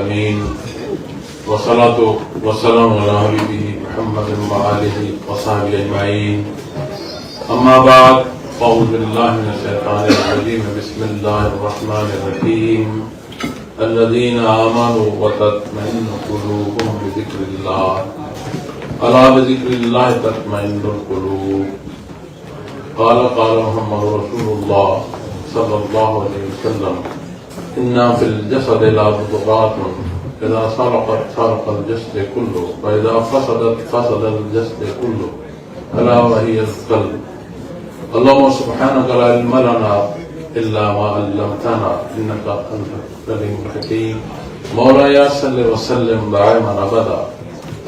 امین والصلاة والسلام علی حبیبہ محمد وآلہ وصحبہ اجمعین اما بعد اعوذ باللہ من الشیطان الرجیم بسم اللہ الرحمن الرحیم الذین آمنوا وتطمئن قلوبهم بذکر اللہ الا بذکر اللہ تطمئن القلوب قال محمد رسول اللہ صلی اللہ علیہ وسلم إن في الجسد لمضغات إذا سرقت سرق الجسد كله وإذا فسدت فسد الجسد كله ألا وهي القلب. اللهم سبحانك لا علم لنا إلا ما علمتنا إنك أنت العليم الحكيم. مولاي صل وسلم دائما أبدا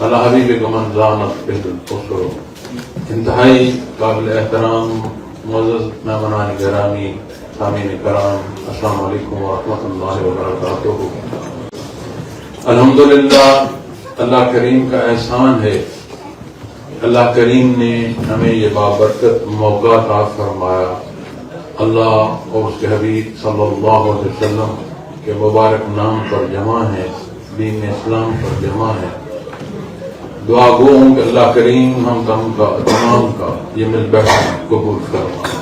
على حبيبك من زانت به البصر. انتہائی قابل احترام معزز مہمانان گرامی سامعین کرام، السلام علیکم ورحمۃ اللہ وبرکاتہ. الحمدللہ اللہ کریم کا احسان ہے، اللہ کریم نے ہمیں یہ بابرکت موقع عطا فرمایا. اللہ اور اس کے حبیب صلی اللہ علیہ وسلم کے مبارک نام پر جمع ہے، دین اسلام پر جمع ہے. دعا گو ہوں کہ اللہ کریم ہم تمام کا یہ مل بیٹھ قبول فرمائے.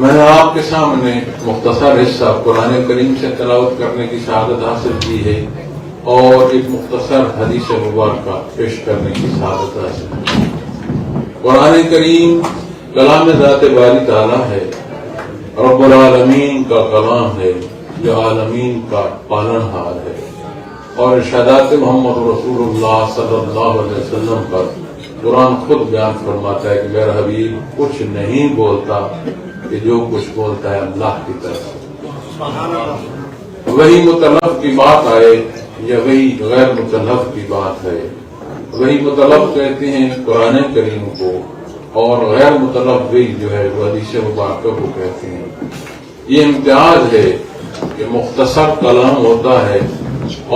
میں نے آپ کے سامنے مختصر حصہ قرآن کریم سے تلاوت کرنے کی سعادت حاصل کی ہے اور ایک مختصر حدیث مبارکہ پیش کرنے کی سعادت حاصل کی. قرآن کریم کلام ذات باری تعالیٰ ہے، رب العالمین کا کلام ہے جو عالمین کا پالنہار ہے، اور ارشادات محمد رسول اللہ صلی اللہ علیہ وسلم پر قرآن خود بیان فرماتا ہے کہ میرا حبیب کچھ نہیں بولتا کہ جو کچھ بولتا ہے اللہ کی طرف. وہی مطلب کی بات آئے یا وہی غیر مطلب کی بات ہے، وہی مطلب کہتے ہیں قرآن کریم کو، اور غیر مطلب وہی جو ہے وہ حدیث مبارکہ کو کہتے ہیں. یہ امتیاز ہے کہ مختصر کلام ہوتا ہے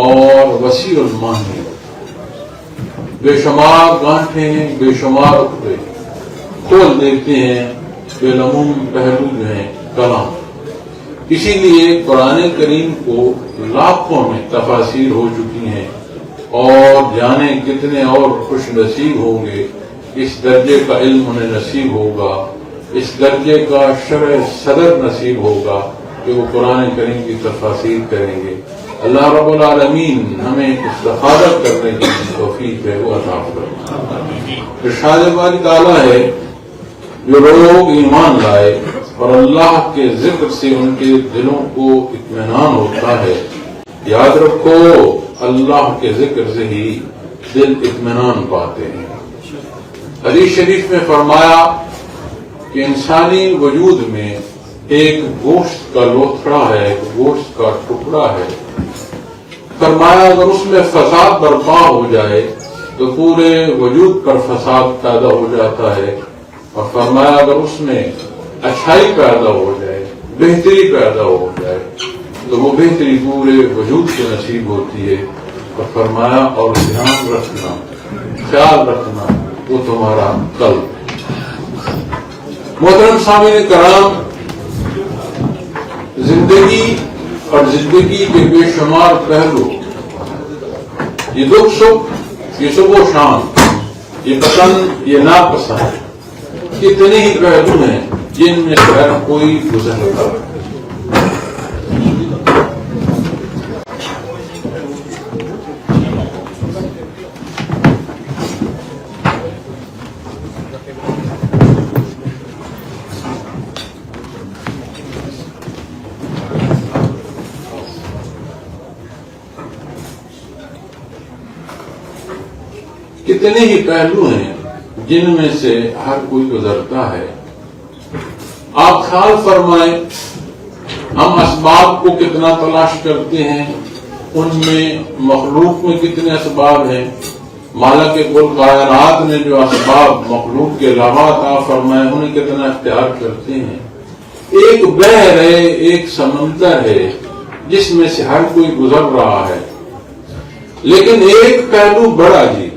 اور وسیع المعنی، بے شمار گانٹھیں بے شمار اکھڑے کھول دیتے ہیں بے لموم پہلو جو ہیں کلام. اسی لیے قرآن کریم کو لاکھوں میں تفاسیر ہو چکی ہیں، اور جانے کتنے اور خوش نصیب ہوں گے اس درجے کا علم انہیں نصیب ہوگا، اس درجے کا شرح صدر نصیب ہوگا کہ وہ قرآن کریم کی تفاسیر کریں گے. اللہ رب العالمین ہمیں استفادہ کرنے کی توفیق ہے وہ عطا فرمائے. ارشاد باری تعالیٰ ہے جو لوگ ایمان لائے اور اللہ کے ذکر سے ان کے دلوں کو اطمینان ہوتا ہے. یاد رکھو اللہ کے ذکر سے ہی دل اطمینان پاتے ہیں. حدیث شریف میں فرمایا کہ انسانی وجود میں ایک گوشت کا لوتھڑا ہے، ایک گوشت کا ٹکڑا ہے. فرمایا اگر اس میں فساد برپا ہو جائے تو پورے وجود پر فساد پیدا ہو جاتا ہے، اور فرمایا اگر اس میں اچھائی پیدا ہو جائے، بہتری پیدا ہو جائے تو وہ بہتری پورے وجود سے نصیب ہوتی ہے. اور فرمایا اور دھیان رکھنا، خیال رکھنا وہ تمہارا قلب. محترم سامعین کرام، زندگی اور زندگی کے بے شمار پہلو، یہ دکھ سکھ، یہ صبح و شام، یہ پسند یہ ناپسند، کتنے ہی پہلو ہیں جن میں ہر کوئی گزرتا ہے. کتنے ہی پہلو ہیں جن میں سے ہر کوئی گزرتا ہے. آپ خیال فرمائیں ہم اسباب کو کتنا تلاش کرتے ہیں، ان میں مخلوق میں کتنے اسباب ہیں. مالک کل کائنات نے جو اسباب مخلوق کے علاوہ عطا فرمائے انہیں کتنا اختیار کرتے ہیں. ایک بحر ہے، ایک سمندر ہے جس میں سے ہر کوئی گزر رہا ہے، لیکن ایک پہلو بڑا عجیب ہے.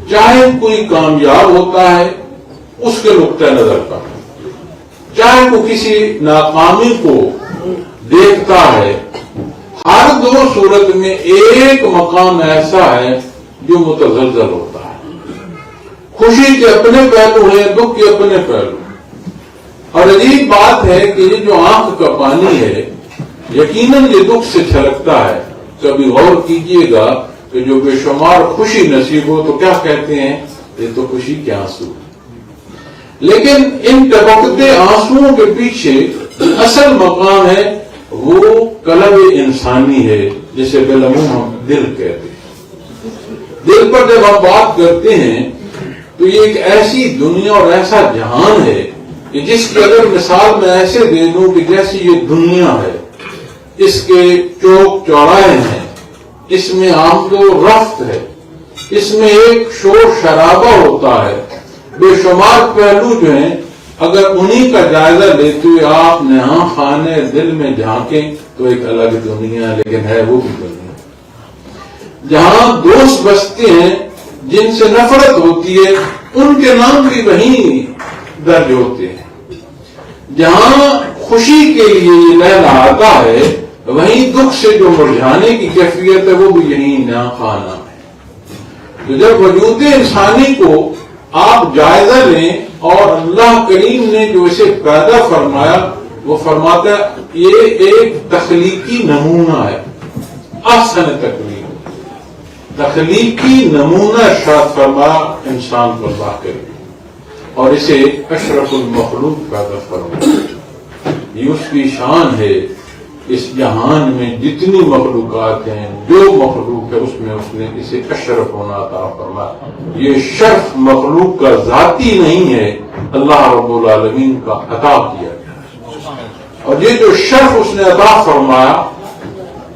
چاہے کوئی کامیاب ہوتا ہے اس کے نقطۂ نظر پر، چاہے وہ کسی ناکامی کو دیکھتا ہے ہر دو صورت میں ایک مقام ایسا ہے جو متزلزل ہوتا ہے. خوشی کے اپنے پہلو ہیں، دکھ کے اپنے پہلو. اور عجیب بات ہے کہ یہ جو آنکھ کا پانی ہے یقیناً یہ دکھ سے چھلکتا ہے. کبھی غور کیجئے گا کہ جو بے شمار خوشی نصیب ہو تو کیا کہتے ہیں، یہ تو خوشی کے آنسو. لیکن ان ٹپکتے آنسوؤں کے پیچھے اصل مقام ہے وہ قلب انسانی ہے، جسے بالعموم ہم دل کہتے ہیں. دل پر جب ہم بات کرتے ہیں تو یہ ایک ایسی دنیا اور ایسا جہان ہے کہ جس کی اگر مثال میں ایسے دے دوں کہ جیسی یہ دنیا ہے، اس کے چوک چوراہے ہیں، اس میں آمد و رفت ہے، اس میں ایک شور شرابہ ہوتا ہے، بے شمار پہلو جو ہیں اگر انہی کا جائزہ لیتے ہوئے آپ نہاں خانے دل میں جھانکیں تو ایک الگ دنیا، لیکن ہے وہ بھی دنیا جہاں دوست بستے ہیں جن سے نفرت ہوتی ہے، ان کے نام بھی وہیں درج ہوتے ہیں. جہاں خوشی کے لیے یہ لہلاتا ہے وہیں دکھ سے جو مرجھانے کی کیفیت ہے وہ بھی یہی نہ خانہ ہے. تو جب وجود انسانی کو آپ جائزہ لیں اور اللہ کریم نے جو اسے پیدا فرمایا وہ فرماتا ہے یہ ایک تخلیقی نمونہ ہے. احسن تخلیقی نمونہ ارشاد فرمایا انسان کو اللہ کریم، اور اسے اشرف المخلوق پیدا فرمایا. یہ اس کی شان ہے. اس جہان میں جتنی مخلوقات ہیں، جو مخلوق ہے اس میں اس نے اسے اشرف ہونا عطا فرمایا. یہ شرف مخلوق کا ذاتی نہیں ہے، اللہ رب العالمین کا عطا کیا گیا. اور یہ جو شرف اس نے عطا فرمایا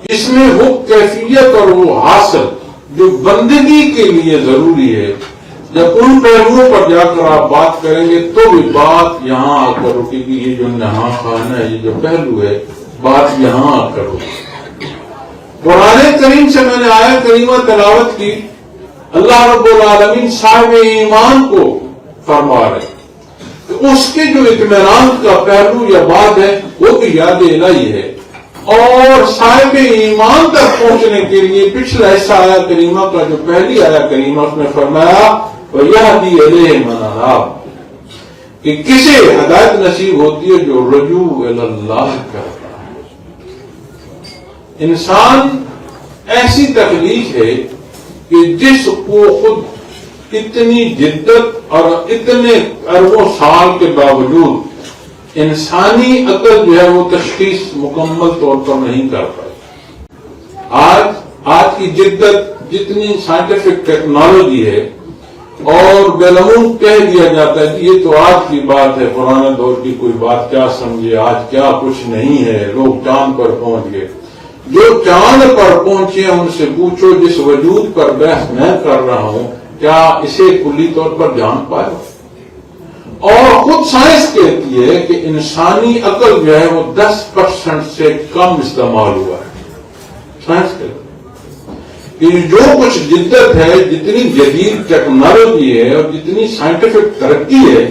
اس میں وہ کیفیت اور وہ حاصل جو بندگی کے لیے ضروری ہے. جب ان پہلوؤں پر جا کر آپ بات کریں گے تو بھی بات یہاں آ کر رکے گی. یہ جو نہاں خانہ ہے، یہ جو پہلو ہے، بات یہاں آ کر رکے. قرآن کریم سے میں نے آیت کریمہ تلاوت کی. اللہ رب العالمین صاحب ایمان کو فرما رہے کہ اس کے جو اطمینان کا پہلو یا بات ہے وہ بھی یاد الہی ہے. اور صاحب ایمان تک پہنچنے کے لیے پچھلا حصہ آیا کریمہ کا جو پہلی آیا کریمہ اس میں فرمایا وَيَهْدِي إِلَيْهِ مَنْ أَنَابَ، کہ کسے ہدایت نصیب ہوتی ہے جو رجوع الی اللہ کرتا ہے. انسان ایسی تخلیق ہے کہ جس کو خود اتنی جدت اور اتنے اربوں سال کے باوجود انسانی عقل جو ہے وہ تشخیص مکمل طور پر نہیں کر پائی. آج کی جدت جتنی سائنٹیفک ٹیکنالوجی ہے اور بالعموم کہہ دیا جاتا ہے کہ یہ تو آج کی بات ہے، پرانے دور کی کوئی بات کیا سمجھے، آج کیا کچھ نہیں ہے، لوگ چاند پر پہنچ گئے. جو چاند پر پہنچے ان سے پوچھو جس وجود پر بحث میں کر رہا ہوں کیا اسے کلی طور پر جان پائے. اور خود سائنس کہتی ہے کہ انسانی عقل جو ہے وہ 10% سے کم استعمال ہوا ہے. سائنس کہتی ہے کہ جو کچھ جدت ہے، جتنی جدید ٹیکنالوجی ہے اور جتنی سائنٹیفک ترقی ہے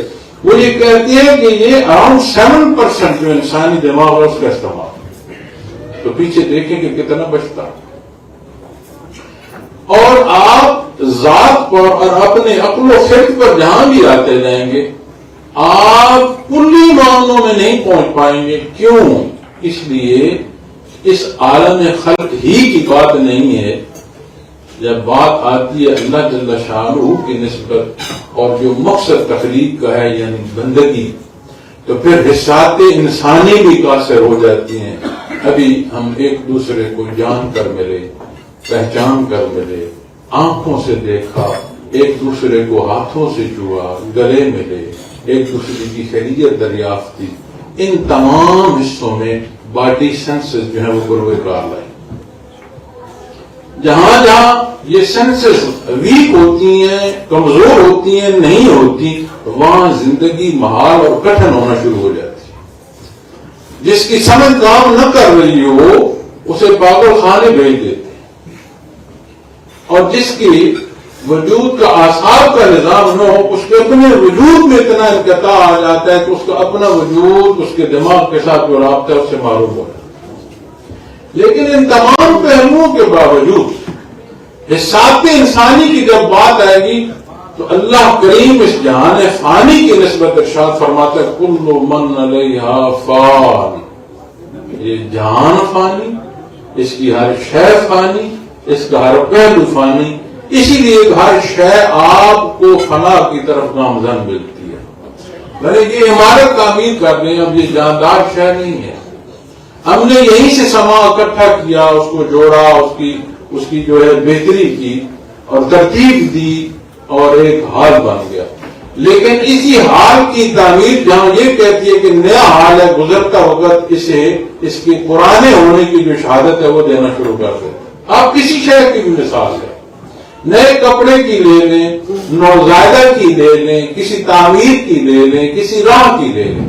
وہ یہ کہتی ہے کہ یہ اراؤنڈ 7% جو انسانی دماغ ہے اس کا استعمال. تو پیچھے دیکھیں کہ کتنا بچتا. اور آپ ذات پر اور اپنے عقل و فکر پر جہاں بھی آتے جائیں گے آپ کلی معاملوں میں نہیں پہنچ پائیں گے. کیوں؟ اس لیے اس عالم خلق ہی کی بات نہیں ہے. جب بات آتی ہے اللہ جل شانہ کی نسبت اور جو مقصد تخلیق کا ہے یعنی بندگی، تو پھر حصات انسانی بھی قاصر ہو جاتی ہیں. ابھی ہم ایک دوسرے کو جان کر ملے، پہچان کر ملے، آنکھوں سے دیکھا، ایک دوسرے کو ہاتھوں سے چھوا، گلے ملے، ایک دوسرے کی خیریت دریافت کی. ان تمام حصوں میں باڈی سینسز جو ہیں وہ گروہ کار لائیں. جہاں جہاں یہ سینسز ویک ہوتی ہیں، کمزور ہوتی ہیں، نہیں ہوتی، وہاں زندگی محال اور کٹھن ہونا شروع ہو جاتی ہے. جس کی سمجھ کام نہ کر رہی ہو اسے پاگل خانے بھیج دیتے ہیں، اور جس کی وجود کا اعصاب کا نظام نہ ہو اس کے اپنے وجود میں اتنا انقطاع آ جاتا ہے کہ اس کا اپنا وجود اس کے دماغ کے ساتھ جو رابطہ ہے اس سے معلوم ہو جاتا ہے. لیکن ان تمام پہلوؤں کے باوجود حساب انسانی کی جب بات آئے گی تو اللہ کریم اس جہان فانی کی نسبت ارشاد فرماتا ہے کل من علیہا فان، یہ جہان فانی، اس کی ہر شے فانی، اس کا ہر پہلو فانی، اسی لیے ہر شے آپ کو فنا کی طرف گامزن ملتی ہے۔ میں نے یہ عمارت تعمیر کر دیں، اب یہ جاندار شے نہیں ہے، ہم نے یہیں سے سامان اکٹھا کیا، اس کو جوڑا، اس کی جو ہے بہتری کی اور ترتیب دی اور ایک حال بن گیا۔ لیکن اسی حال کی تعمیر جہاں یہ کہتی ہے کہ نیا حال ہے، گزرتا وقت اس کے پرانے ہونے کی جو شہادت ہے وہ دینا شروع کر دیں۔ آپ کسی شہر کی بھی مثال ہے، نئے کپڑے کی لے لیں، نوزائیدہ کی لے لیں، کسی تعمیر کی لے لیں، کسی راہ کی لے لیں،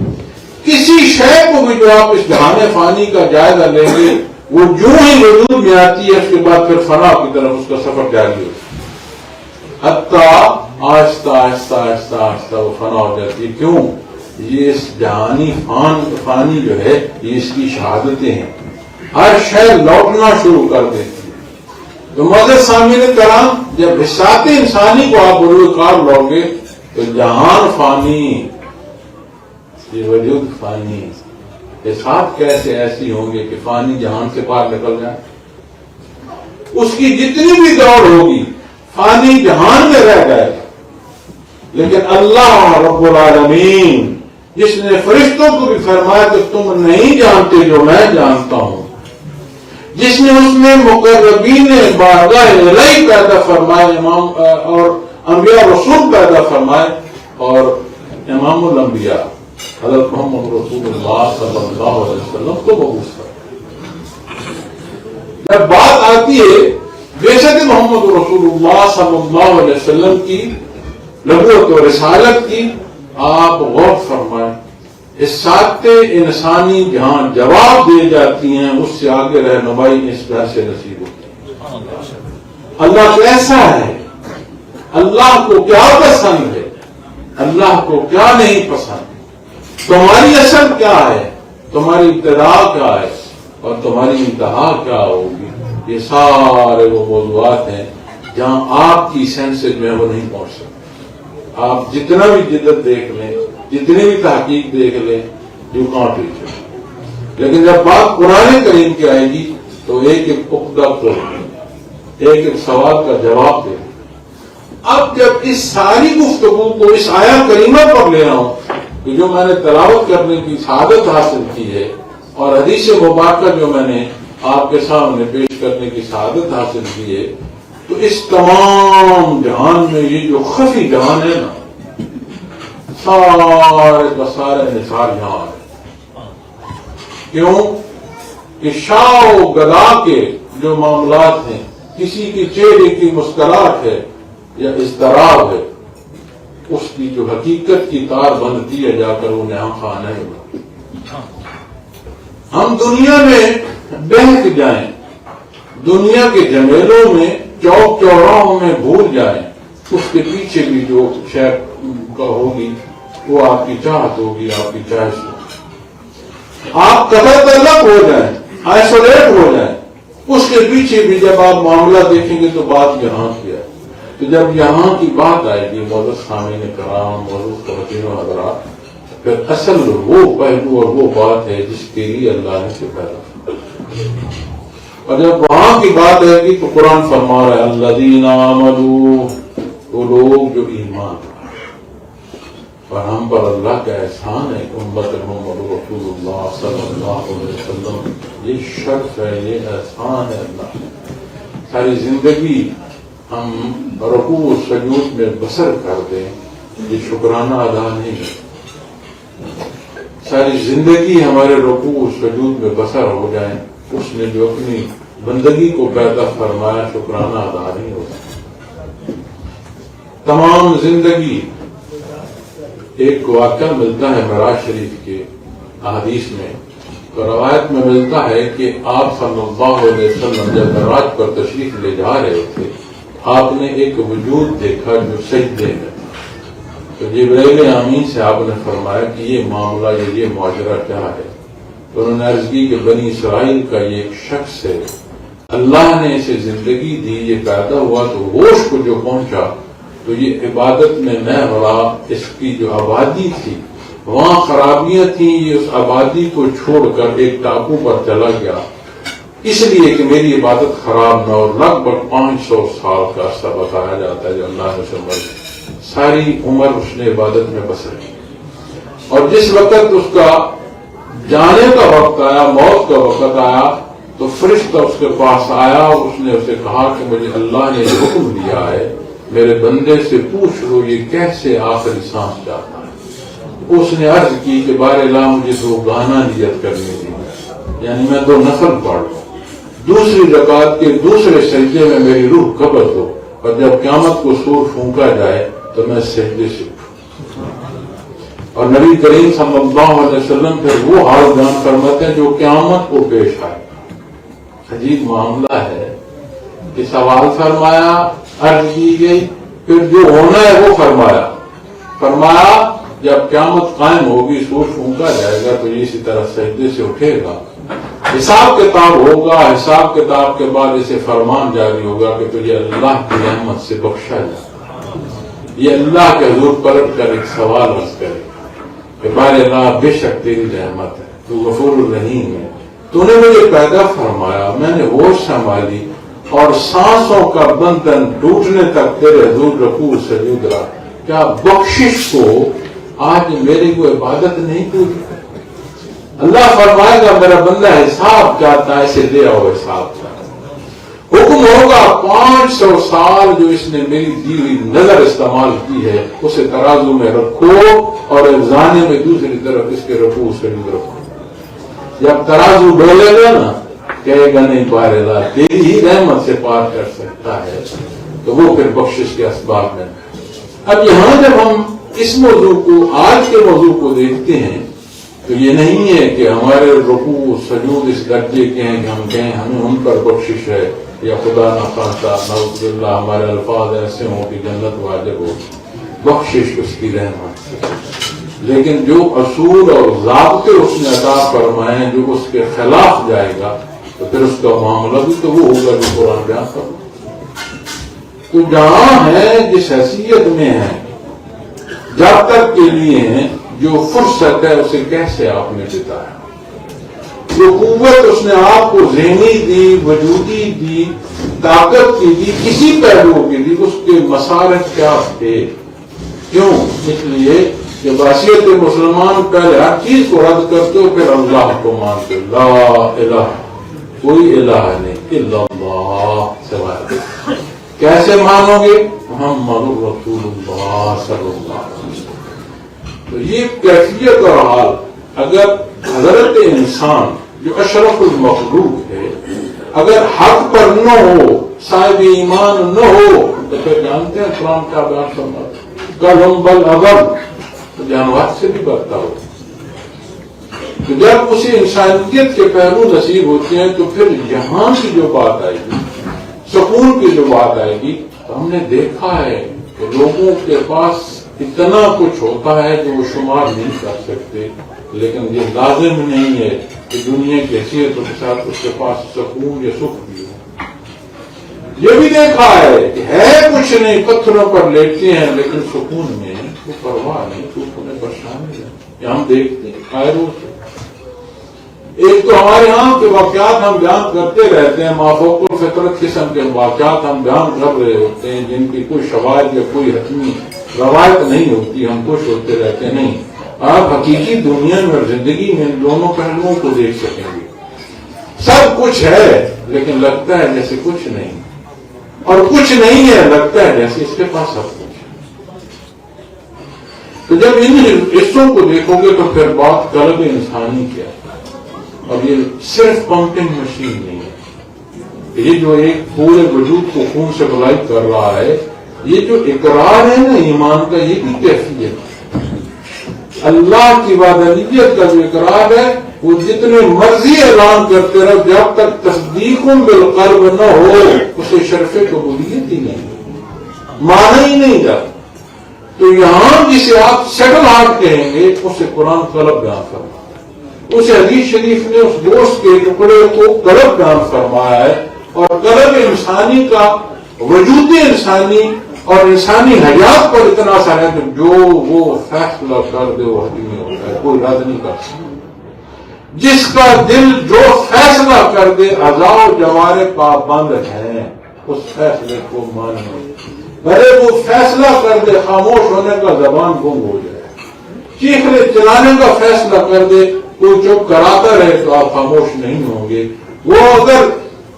کسی شے کو بھی جو آپ اس جہان فانی کا جائزہ لیں گے وہ جو ہی وجود میں آتی ہے اس کے بعد پھر فنا کی طرف اس کا سفر جاری ہوتا ہے، حتیٰ آہستہ آہستہ آہستہ آہستہ وہ فنا ہو جاتی ہے۔ کیوں؟ یہ اس جہانی فانی جو ہے یہ اس کی شہادتیں ہیں، ہر شے لوٹنا شروع کر دیتی ہے۔ تو معزز سامعین کرام، جب حساب انسانی کو آپ بروئے کار لو گے تو جہان فانی، یہ وجود فانی، حساب کیسے ایسی ہوں گے کہ فانی جہان سے باہر نکل جائے؟ اس کی جتنی بھی دوڑ ہوگی فانی جہان میں رہ گئے، لیکن اللہ رب العالمین جس نے فرشتوں کو بھی فرمایا کہ تم نہیں جانتے جو میں جانتا ہوں، جس نے اس میں مقربین بارگاہ الہی پیدا فرمائے اور انبیاء رسول پیدا فرمائے اور امام الانبیاء حضرت محمد رسول اللہ صلی اللہ علیہ وسلم کو مبعوث کر۔ جب بات آتی ہے بیشک محمد رسول اللہ صلی اللہ علیہ وسلم کی نبوت و رسالت کی، آپ غور فرمائیں، حساب انسانی جہاں جواب دے جاتی ہیں اس سے آگے رہنمائی اس طرح سے نصیب ہوتی ہے۔ اللہ کیسا ہے، اللہ کو کیا پسند ہے، اللہ کو کیا نہیں پسند، تمہاری اصل کیا ہے، تمہاری ابتدا کیا ہے اور تمہاری انتہا کیا ہوگی، یہ سارے وہ موضوعات ہیں جہاں آپ کی سینس جو ہے وہ نہیں پہنچ سکتے۔ آپ جتنا بھی جدت دیکھ لیں، جتنی بھی تحقیق دیکھ لیں، یو کانٹ ریچ اٹ۔ لیکن جب بات قرآن کریم کی آئے گی تو ایک ایک پختہ کو، ایک ایک سوال کا جواب دے۔ اب جب اس ساری گفتگو کو اس آیا کریمہ پر لے رہا ہوں کہ جو میں نے تلاوت کرنے کی سعادت حاصل کی ہے اور حدیث مبارکہ جو میں نے آپ کے سامنے پیش کرنے کی سعادت حاصل کی ہے، تو اس تمام جہان میں یہ جو خفی جہان ہے نا، سارے کا سارا انحصار یہاں ہے۔ کیوں کہ شاہ و گدا کے جو معاملات ہیں، کسی کی چہرے کی مسکراہٹ ہے یا اضطراب ہے، اس کی جو حقیقت کی تار بندتی ہے جا کر وہ نیا خانہ ہے۔ ہم دنیا میں بہک جائیں، دنیا کے جمیلوں میں، چوک چوراہوں میں بھول جائیں، اس کے پیچھے بھی جو شے کا ہوگی وہ آپ کی چاہت ہوگی، آپ کی چاہش ہوگی۔ آپ قطع طلب ہو جائیں، آئسولیٹ ہو جائیں، اس کے پیچھے بھی جب آپ معاملہ دیکھیں گے تو بات یہاں کی ہے۔ تو جب یہاں کی بات آئے گی معزز سامعین کرام، معزز خواتین و حضرات، پھر اصل وہ پہلو اور وہ بات ہے جس کے لیے اللہ نے اسے پیدا کیا۔ اور جب وہاں کی بات آئے گی تو قرآن فرما رہا ہے الذین آمنوا، وہ لوگ جو ایمان لائے۔ اور ہم پر اللہ کا احسان ہے کہ امت محمد رسول اللہ صلی اللہ علیہ وسلم، یہ شرف ہے، یہ احسان ہے اللہ۔ ساری زندگی ہم رکوع و سجود میں بسر کر دیں، یہ شکرانہ ادا نہیں ہے۔ ساری زندگی ہمارے رکوع و سجود میں بسر ہو جائیں، اس نے جو اپنی بندگی کو پیدا فرمایا شکرانہ ادا نہیں ہوتا۔ تمام زندگی ایک واقعہ ملتا ہے معراج شریف کے احادیث میں، تو روایت میں ملتا ہے کہ آپ صلی اللہ علیہ وسلم جب معراج پر تشریف لے جا رہے تھے، آپ نے ایک وجود دیکھا جو سجدے میں، تو جبرائیل امین سے آپ نے فرمایا کہ یہ معاملہ یہ ماجرا کیا ہے؟ انہوں نے عرض کی کہ بنی اسرائیل کا یہ ایک شخص ہے، اللہ نے اسے زندگی دی، یہ پیدا ہوا تو ہوش کو جو پہنچا تو یہ عبادت میں نہ رہا، اس کی جو آبادی تھی وہاں خرابیاں تھیں، یہ اس آبادی کو چھوڑ کر ایک ٹاپو پر چلا گیا اس لیے کہ میری عبادت خراب نہ ہو۔ لگ بھگ 500 سال کا عرصہ بتایا جاتا ہے جو اللہ نے اسے عمر، ساری عمر اس نے عبادت میں بسر کی، اور جس وقت اس کا جانے کا وقت آیا، موت کا وقت آیا، تو فرشتہ اس کے پاس آیا اور اس نے اسے کہا کہ مجھے اللہ نے حکم دیا ہے میرے بندے سے پوچھ لو یہ کیسے آخری سانس جاتا ہے۔ اس نے عرض کی کہ بار اللہ مجھے 2 گانا نیت کرنے دی، یعنی میں 2 نفل پڑھ لوں، دوسری رکعت کے دوسرے سجدے میں میری روح قبض ہو، اور جب قیامت کو سور پھونکا جائے تو میں سجدے سے اٹھوں۔ اور نبی کریم صلی اللہ علیہ وسلم پھر وہ حال بیان فرماتے ہیں جو قیامت کو پیش آئے۔ عجیب معاملہ ہے کہ سوال فرمایا، عرض کی گئی، پھر جو ہونا ہے وہ فرمایا جب قیامت قائم ہوگی، سور پھونکا جائے گا تو یہ اسی طرح سجدے سے اٹھے گا، حساب کتاب ہوگا، حساب کتاب کے بعد اسے فرمان جاری ہوگا کہ تجھے اللہ کی رحمت سے بخشا جائے۔ یہ اللہ کے حضور پلٹ کر ایک سوال عرض کرے کہ بار اللہ بے شک تیری رحمت ہے، تو غفور الرحیم ہے، تو نے مجھے پیدا فرمایا، میں نے ہوش سنبھالی اور سانسوں کا بندھن ٹوٹنے تک تیرے حضور رکوع سجود رہا، کیا بخشش کو آج میری کوئی عبادت نہیں پوری؟ اللہ فرمائے گا میرا بندہ حساب چاہتا ہے، اسے دے آؤ حساب چاہتا ہے، حکم ہوگا 500 سال جو اس نے میری دی ہوئی نظر استعمال کی ہے اسے ترازو میں رکھو اور افزانے میں دوسری طرف اس کے رکوع سجود رکھو۔ جب ترازو ڈولے گا نا، کہے گا نہیں پار اللہ تیری ہی رحمت سے پار کر سکتا ہے، تو وہ پھر بخشش کے اسباب میں۔ اب یہاں جب ہم اس موضوع کو، آج کے موضوع کو دیکھتے ہیں تو یہ نہیں ہے کہ ہمارے رکوع سجود اس درجے کے ہیں کہ ہم کہیں ہمیں ان پر بخشش ہے، یا خدا نخواستہ نعوذ باللہ ہمارے الفاظ ایسے ہوں کہ جنت واجب ہو، بخشش اس کی رحمت سے، لیکن جو اصول اور ضابطے اس نے عطا فرمائے ہیں جو اس کے خلاف جائے گا تو پھر اس کا معاملہ بھی تو وہ ہوگا جو قرآن بیان کرتا۔ تو جہاں ہے جس حیثیت میں ہے، جب تک کے لیے ہیں، جو فرصت ہے اسے کیسے آپ نے بتایا، جو قوت اس نے آپ کو ذہنی دی، وجودی دی، طاقت کی دی، کسی پہلو کی دی، اس کے مصارف کیا تھے؟ کیوں؟ اس لیے کہ بحیثیت مسلمان پہلے ہر چیز کو رد کرتے ہو، پھر اللہ کو مانتے، لا الہ، کوئی الہ نہیں الا اللہ سوائے۔ کیسے مانو گے؟ محمد رسول اللہ صلی اللہ علیہ وسلم۔ تو یہ کیفیت اور حال اگر حضرت انسان جو اشرف المخلوق ہے اگر حق پر نہ ہو، صاحب ایمان نہ ہو، تو پھر جانتے ہیں قرآن کا بیان فرماتا ہے کل ہم بل اضل، تو جانور سے بھی برتا ہو۔ تو جب اسے انسانیت کے پہلو نصیب ہوتے ہیں تو پھر یہاں کی جو بات آئے گی، سکون کی جو بات آئے گی، تو ہم نے دیکھا ہے کہ لوگوں کے پاس اتنا کچھ ہوتا ہے جو وہ شمار نہیں کر سکتے، لیکن یہ لازم نہیں ہے کہ دنیا کی حیثیتوں کے ساتھ اس کے پاس سکون یا سکھ بھی ہو۔ یہ بھی دیکھا ہے کہ ہے کچھ نہیں، پتھروں پر لیٹتے ہیں لیکن سکون میں کوئی پرواہ نہیں، کوئی انہیں پریشانی ہے۔ یہ ہم دیکھتے ہیں خیروں سے۔ ایک تو ہمارے یہاں کے واقعات ہم بیان کرتے رہتے ہیں، مافوق الفطرت قسم کے واقعات ہم بیان کر رہے ہوتے ہیں جن کی کوئی شواہد یا کوئی حتمی روایت نہیں ہوتی، ہم خوش ہوتے رہتے نہیں۔ آپ حقیقی دنیا میں اور زندگی میں ان دونوں پہلوؤں کو دیکھ سکیں گے، سب کچھ ہے لیکن لگتا ہے جیسے کچھ نہیں، اور کچھ نہیں ہے لگتا ہے جیسے اس کے پاس سب کچھ ہے۔ تو جب ان حصوں کو دیکھو گے تو پھر بات قلب انسانی کیا ہے۔ اب یہ صرف پمپنگ مشین نہیں ہے، یہ جو ایک پورے وجود کو خون سے بلائی کر رہا ہے، یہ جو اقرار ہے نا ایمان کا، یہ بھی کیفیت ہے۔ اللہ کی وحدانیت کا جو اقرار ہے وہ جتنے مرضی اعلان کرتے رہو، جب تک تصدیق بالقلب نہ ہو اسے شرف قبولیت ہی نہیں، مانا ہی نہیں جاتا۔ تو یہاں جسے آپ سیٹل ہارٹ کہیں گے اسے قرآن قلب بیان کرنا، اس حدیث شریف نے اس گوشت کے ٹکڑے کو قلب نام فرمایا ہے، اور قلب انسانی کا وجود انسانی اور انسانی حیات پر اتنا اثر ہے کہ جو وہ فیصلہ کر دے وہ حتمی ہوتا ہے، کوئی رد نہیں کر سکتا۔ جس کا دل جو فیصلہ کر دے اعضاء و جوارح پابند ہیں اس فیصلے کو مانیں، بھلے وہ فیصلہ کر دے خاموش ہونے کا زبان گم ہو جائے، چیخنے چلانے کا فیصلہ کر دے کوئی چپ کراتا رہے تو آپ خاموش نہیں ہوں گے۔ وہ اگر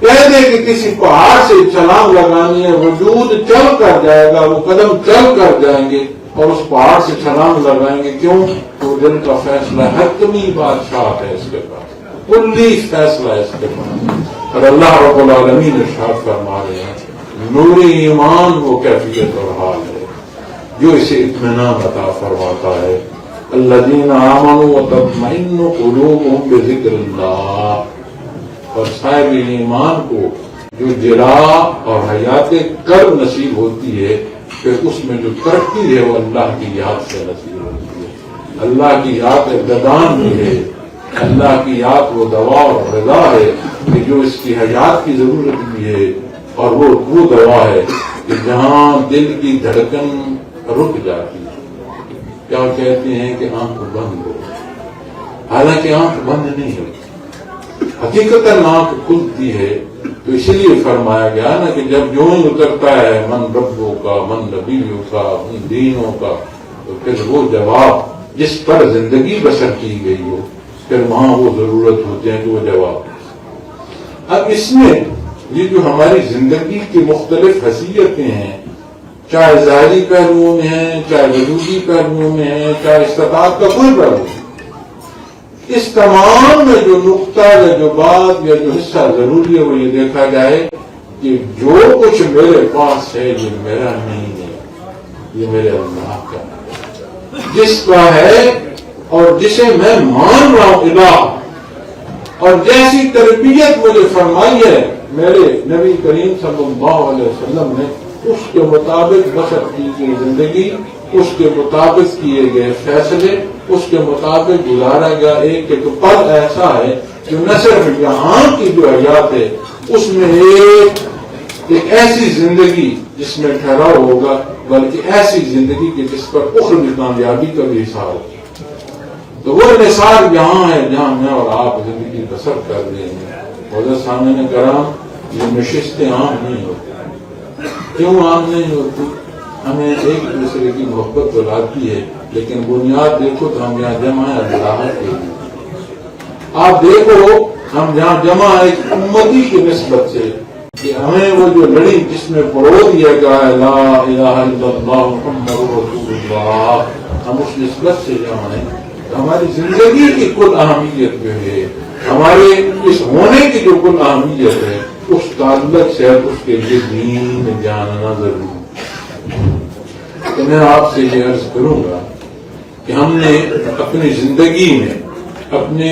کہہ دے کہ کسی پہاڑ سے چھلانگ لگانی ہے، وجود چل کر جائے گا، وہ قدم چل کر جائیں گے اور اس پہاڑ سے چھلانگ لگائیں گے۔ کیوں؟ تو دل کا فیصلہ حتمی بادشاہ ہے، اس کے پاس کلی فیصلہ ہے اس کے پاس۔ اور اللہ رب العالمین ارشاد فرما رہے ہیں نور ایمان وہ کیفیت اور حال ہے جو اسے اطمینان عطا فرماتا ہے۔ الذین آمنوا وتطمئن قلوبهم بذکر اللہ، اور صاحب ایمان کو جو جلا اور حیات قلب نصیب ہوتی ہے پھر اس میں جو ترقی ہے وہ اللہ کی یاد سے نصیب ہوتی ہے۔ اللہ کی یاد ابتدان بھی ہے، اللہ کی یاد وہ دوا اور غذا ہے کہ جو اس کی حیات کی ضرورت بھی ہے، اور وہ دوا ہے کہ جہاں دل کی دھڑکن رک جاتی ہے، کیا کہتے ہیں کہ آنکھ بند ہو، حالانکہ آنکھ بند نہیں ہوتی، حقیقتاً آنکھ کھلتی ہے۔ تو اسی لیے فرمایا گیا نا کہ جب یوں اترتا ہے من ربوں کا، من نبیوں کا، ان دینوں کا، تو پھر وہ جواب جس پر زندگی بسر کی گئی ہو پھر وہاں وہ ضرورت ہوتے ہیں کہ وہ جواب۔ اب اس میں یہ جو ہماری زندگی کی مختلف حیثیتیں ہیں، چاہے ظاہری پہلوؤں میں ہیں، چاہے وجودی پہلوؤں میں ہیں، چاہے استطاعت کا کوئی پہلو ہے، اس تمام میں جو نقطہ یا جو بات یا جو حصہ ضروری ہے وہ یہ دیکھا جائے کہ جو کچھ میرے پاس ہے یہ میرا نہیں ہے، یہ میرے اللہ کا ہے، جس کا ہے اور جسے میں مان رہا ہوں الہ، اور جیسی تربیت مجھے فرمائی ہے میرے نبی کریم صلی اللہ علیہ وسلم نے، اس کے مطابق بسر کی گئی زندگی، اس کے مطابق کیے گئے فیصلے، اس کے مطابق گزارا گیا ایک ایک پل ایسا ہے جو نہ صرف یہاں کی جو حیات ہے اس میں ایک ایسی زندگی جس میں ٹھہراؤ ہوگا، بلکہ ایسی زندگی کی جس پر اخروی کامیابی کا بھی حصہ ہوگا۔ تو وہ نثار یہاں ہے جہاں میں اور آپ زندگی بسر کر رہے ہیں۔ حضرت سامعین کرام، یہ نشستیں عام نہیں ہوتی۔ کیوں عام نہیں ہوتی؟ ہمیں ایک دوسرے کی محبت بلاتی ہے، لیکن بنیاد دیکھو تو ہم یہاں جمع ہے اللہ کے لیے۔ آپ دیکھو ہم یہاں جمع ہے ایک امتی کی نسبت سے، کہ ہمیں وہ جو لڑی جس میں پرو دیا گیا لا الہ الا اللہ محمد رسول اللہ، ہم اس نسبت سے جمع ہیں۔ ہماری زندگی کی کل اہمیت جو ہے، ہمارے اس ہونے کی جو کل اہمیت ہے، اس تعلق سے اس کے لیے دین جاننا ضروری ہے۔ تو میں آپ سے یہ عرض کروں گا کہ ہم نے اپنی زندگی میں اپنے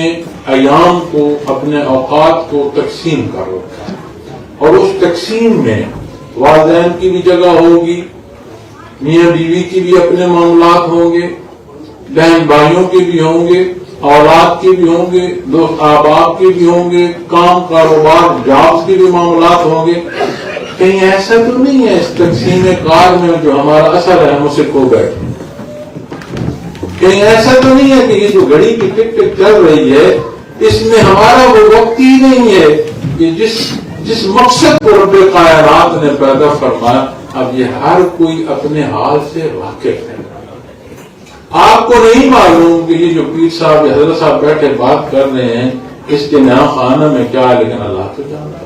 ایام کو، اپنے اوقات کو تقسیم کر رکھا ہے، اور اس تقسیم میں والدین کی بھی جگہ ہوگی، میاں بیوی کی بھی اپنے معاملات ہوں گے، بہن بھائیوں کے بھی ہوں گے، اولاد کے بھی ہوں گے، دوست احباب کے بھی ہوں گے، کام کاروبار جابس کے بھی معاملات ہوں گے۔ کہیں ایسا تو نہیں ہے اس تقسیم کار میں جو ہمارا اصل ہے ہم اسے کھو بیٹھے؟ کہیں ایسا تو نہیں ہے کہ یہ جو گھڑی کی ٹک ٹک چل رہی ہے اس میں ہمارا وہ وقت ہی نہیں ہے کہ جس مقصد کو رب کائنات نے پیدا فرمایا، اب یہ ہر کوئی اپنے حال سے واقف ہے۔ آپ کو نہیں معلوم کہ یہ جو پیر صاحب یا حضرت صاحب بیٹھے بات کر رہے ہیں اس کے نیا خانہ میں کیا ہے، لیکن اللہ تو جانتا ہے۔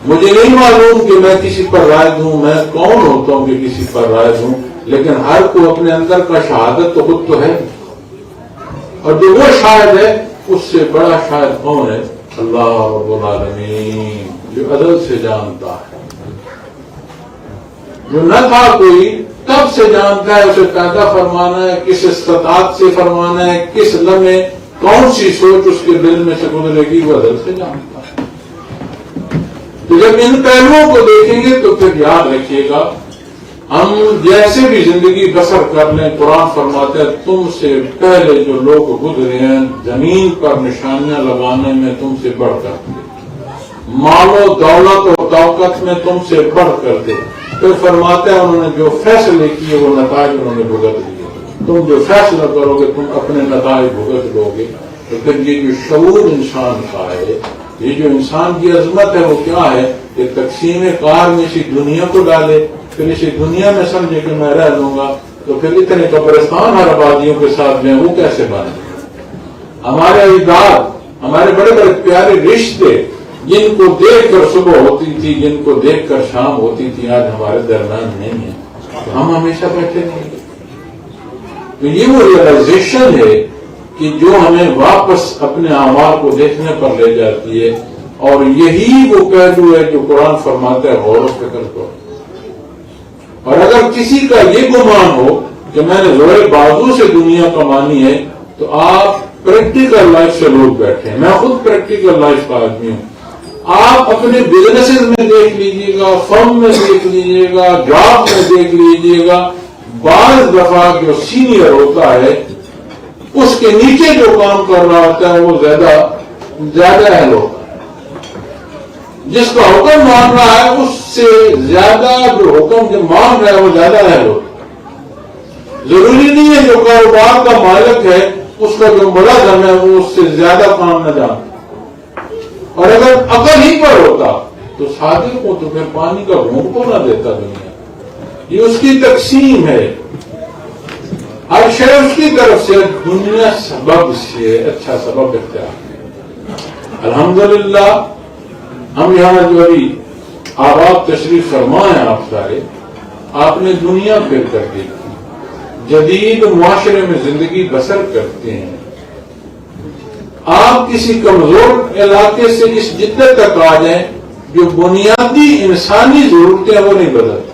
مجھے نہیں معلوم کہ میں کسی پر رائے دوں، میں کون ہوتا ہوں کہ کسی پر رائے دوں، لیکن ہر کو اپنے اندر کا شہادت تو خود تو ہے، اور جو وہ شاہد ہے اس سے بڑا شاہد کون ہے؟ اللہ رب العالمین، جو ازل سے جانتا ہے، جو نہ تھا کوئی تب سے جانتا ہے، اسے پیدا فرمانا ہے، کس استطاعت سے فرمانا ہے، کس لمحے کون سی سوچ اس کے دل میں سے گزرے گی، وہ ازل سے جانتا ہے۔ تو جب ان پہلوؤں کو دیکھیں گے تو پھر یاد رکھیے گا ہم جیسے بھی زندگی بسر کر لیں، قرآن فرماتا ہے تم سے پہلے جو لوگ گزرے ہیں زمین پر نشانیاں لگانے میں تم سے بڑھ کر تھے، مال و دولت و طاقت میں تم سے بڑھ کر تھے. پھر فرماتا ہے انہوں نے جو فیصلے کیے وہ نتائج انہوں نے بھگت لیے. تم جو فیصلہ کرو گے تم اپنے نتائج بھگت لو گے. تو پھر یہ جو شعور انسان کا ہے، یہ جو انسان کی عظمت ہے وہ کیا ہے کہ تقسیم کار میں اسی دنیا کو ڈالے، پھر اسی دنیا میں سمجھے کہ میں رہ لوں گا، تو پھر اتنے قبرستان ہر آبادیوں کے ساتھ میں وہ کیسے بنے. ہمارے اجداد، ہمارے بڑے بڑے پیارے رشتے جن کو دیکھ کر صبح ہوتی تھی، جن کو دیکھ کر شام ہوتی تھی، آج ہمارے درمیان نہیں ہے، تو ہم ہمیشہ بیٹھے نہیں گے. تو یہ وہ ریئلائزیشن ہے کہ جو ہمیں واپس اپنے اعمال کو دیکھنے پر لے جاتی ہے، اور یہی وہ پہلو ہے جو قرآن فرماتا ہے غور و فکر کرو. اور اگر کسی کا یہ گمان ہو کہ میں نے زور بازو سے دنیا کمانی ہے، تو آپ پریکٹیکل لائف سے لوگ بیٹھے ہیں. میں خود پریکٹیکل لائف کا آدمی ہوں. آپ اپنے بزنسز میں دیکھ لیجئے گا، فرم میں دیکھ لیجئے گا، جاب میں دیکھ لیجئے گا، بعض دفعہ جو سینئر ہوتا ہے اس کے نیچے جو کام کر رہا ہوتا ہے وہ زیادہ اہل ہوتا ہے. جس کا حکم مان رہا ہے اس سے زیادہ جو حکم جو مان رہا ہے وہ زیادہ اہل ہوتا ہے. ضروری نہیں ہے جو کاروبار کا مالک ہے اس کا جو ملازم ہے وہ اس سے زیادہ کام نہ جانتا. اور اگر عقل ہی پر ہوتا تو صادق کو تو پھر پانی کا گھونٹ کو نہ دیتا دنیا. یہ اس کی تقسیم ہے، ہر شے اس کی طرف سے. دنیا سبب سے اچھا سبب اختیار ہے. الحمدللہ ہم یہاں جو ابھی آباد تشریف فرما ہیں آپ سارے، آپ نے دنیا پھر کر دی، جدید معاشرے میں زندگی بسر کرتے ہیں. آپ کسی کمزور علاقے سے اس جدت تک آ جائیں جو بنیادی انسانی ضرورتیں وہ نہیں بدلتی.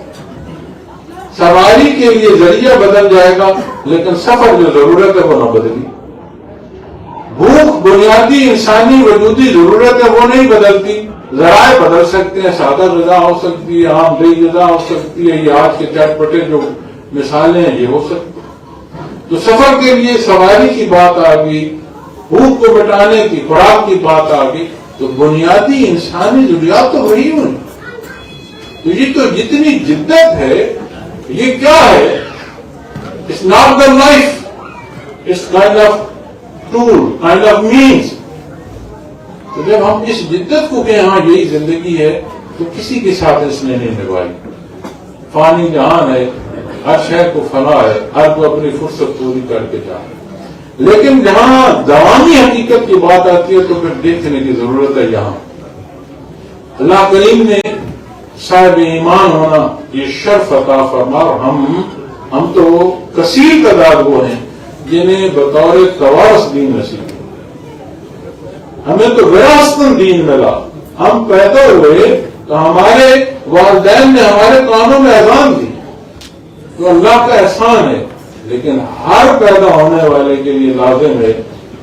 سواری کے لیے ذریعہ بدل جائے گا لیکن سفر جو ضرورت ہے وہ نہ بدلی. بھوک بنیادی انسانی وجودی ضرورت ہے وہ نہیں بدلتی. ذرائع بدل سکتے ہیں، سادہ غذا ہو سکتی ہے، عام دہی غذا ہو سکتی ہے، یہ آج کے چٹ پٹے جو مثالیں ہیں یہ ہو سکتی. تو سفر کے لیے سواری کی بات آ گئی، بھوک کو مٹانے کی خوراک کی بات آ گئی، تو بنیادی انسانی ضروریات تو وہی ہوئی. تو یہ تو جتنی جدت ہے یہ کیا ہے؟ It's not the life, it's kind of tool, kind of means. تو جب ہم اس جدت کو کہ ہاں یہی زندگی ہے تو کسی کے ساتھ اس نے نہیں نبھائی. فانی جہان ہے، ہر شہر کو فنا ہے، ہر کو اپنی فرصت پوری کر کے جائے. لیکن جہاں دوامی حقیقت کی بات آتی ہے تو پھر دیکھنے کی ضرورت ہے. یہاں اللہ کریم نے صاحب ایمان ہونا یہ شرف عطا فرما. ہم تو کثیر تعداد وہ ہیں جنہیں بطور توارث دین نصیب. ہمیں تو وراثتاً دین ملا. ہم پیدا ہوئے تو ہمارے والدین نے ہمارے کانوں میں اذان دی، تو اللہ کا احسان ہے. لیکن ہر پیدا ہونے والے کے لیے لازم ہے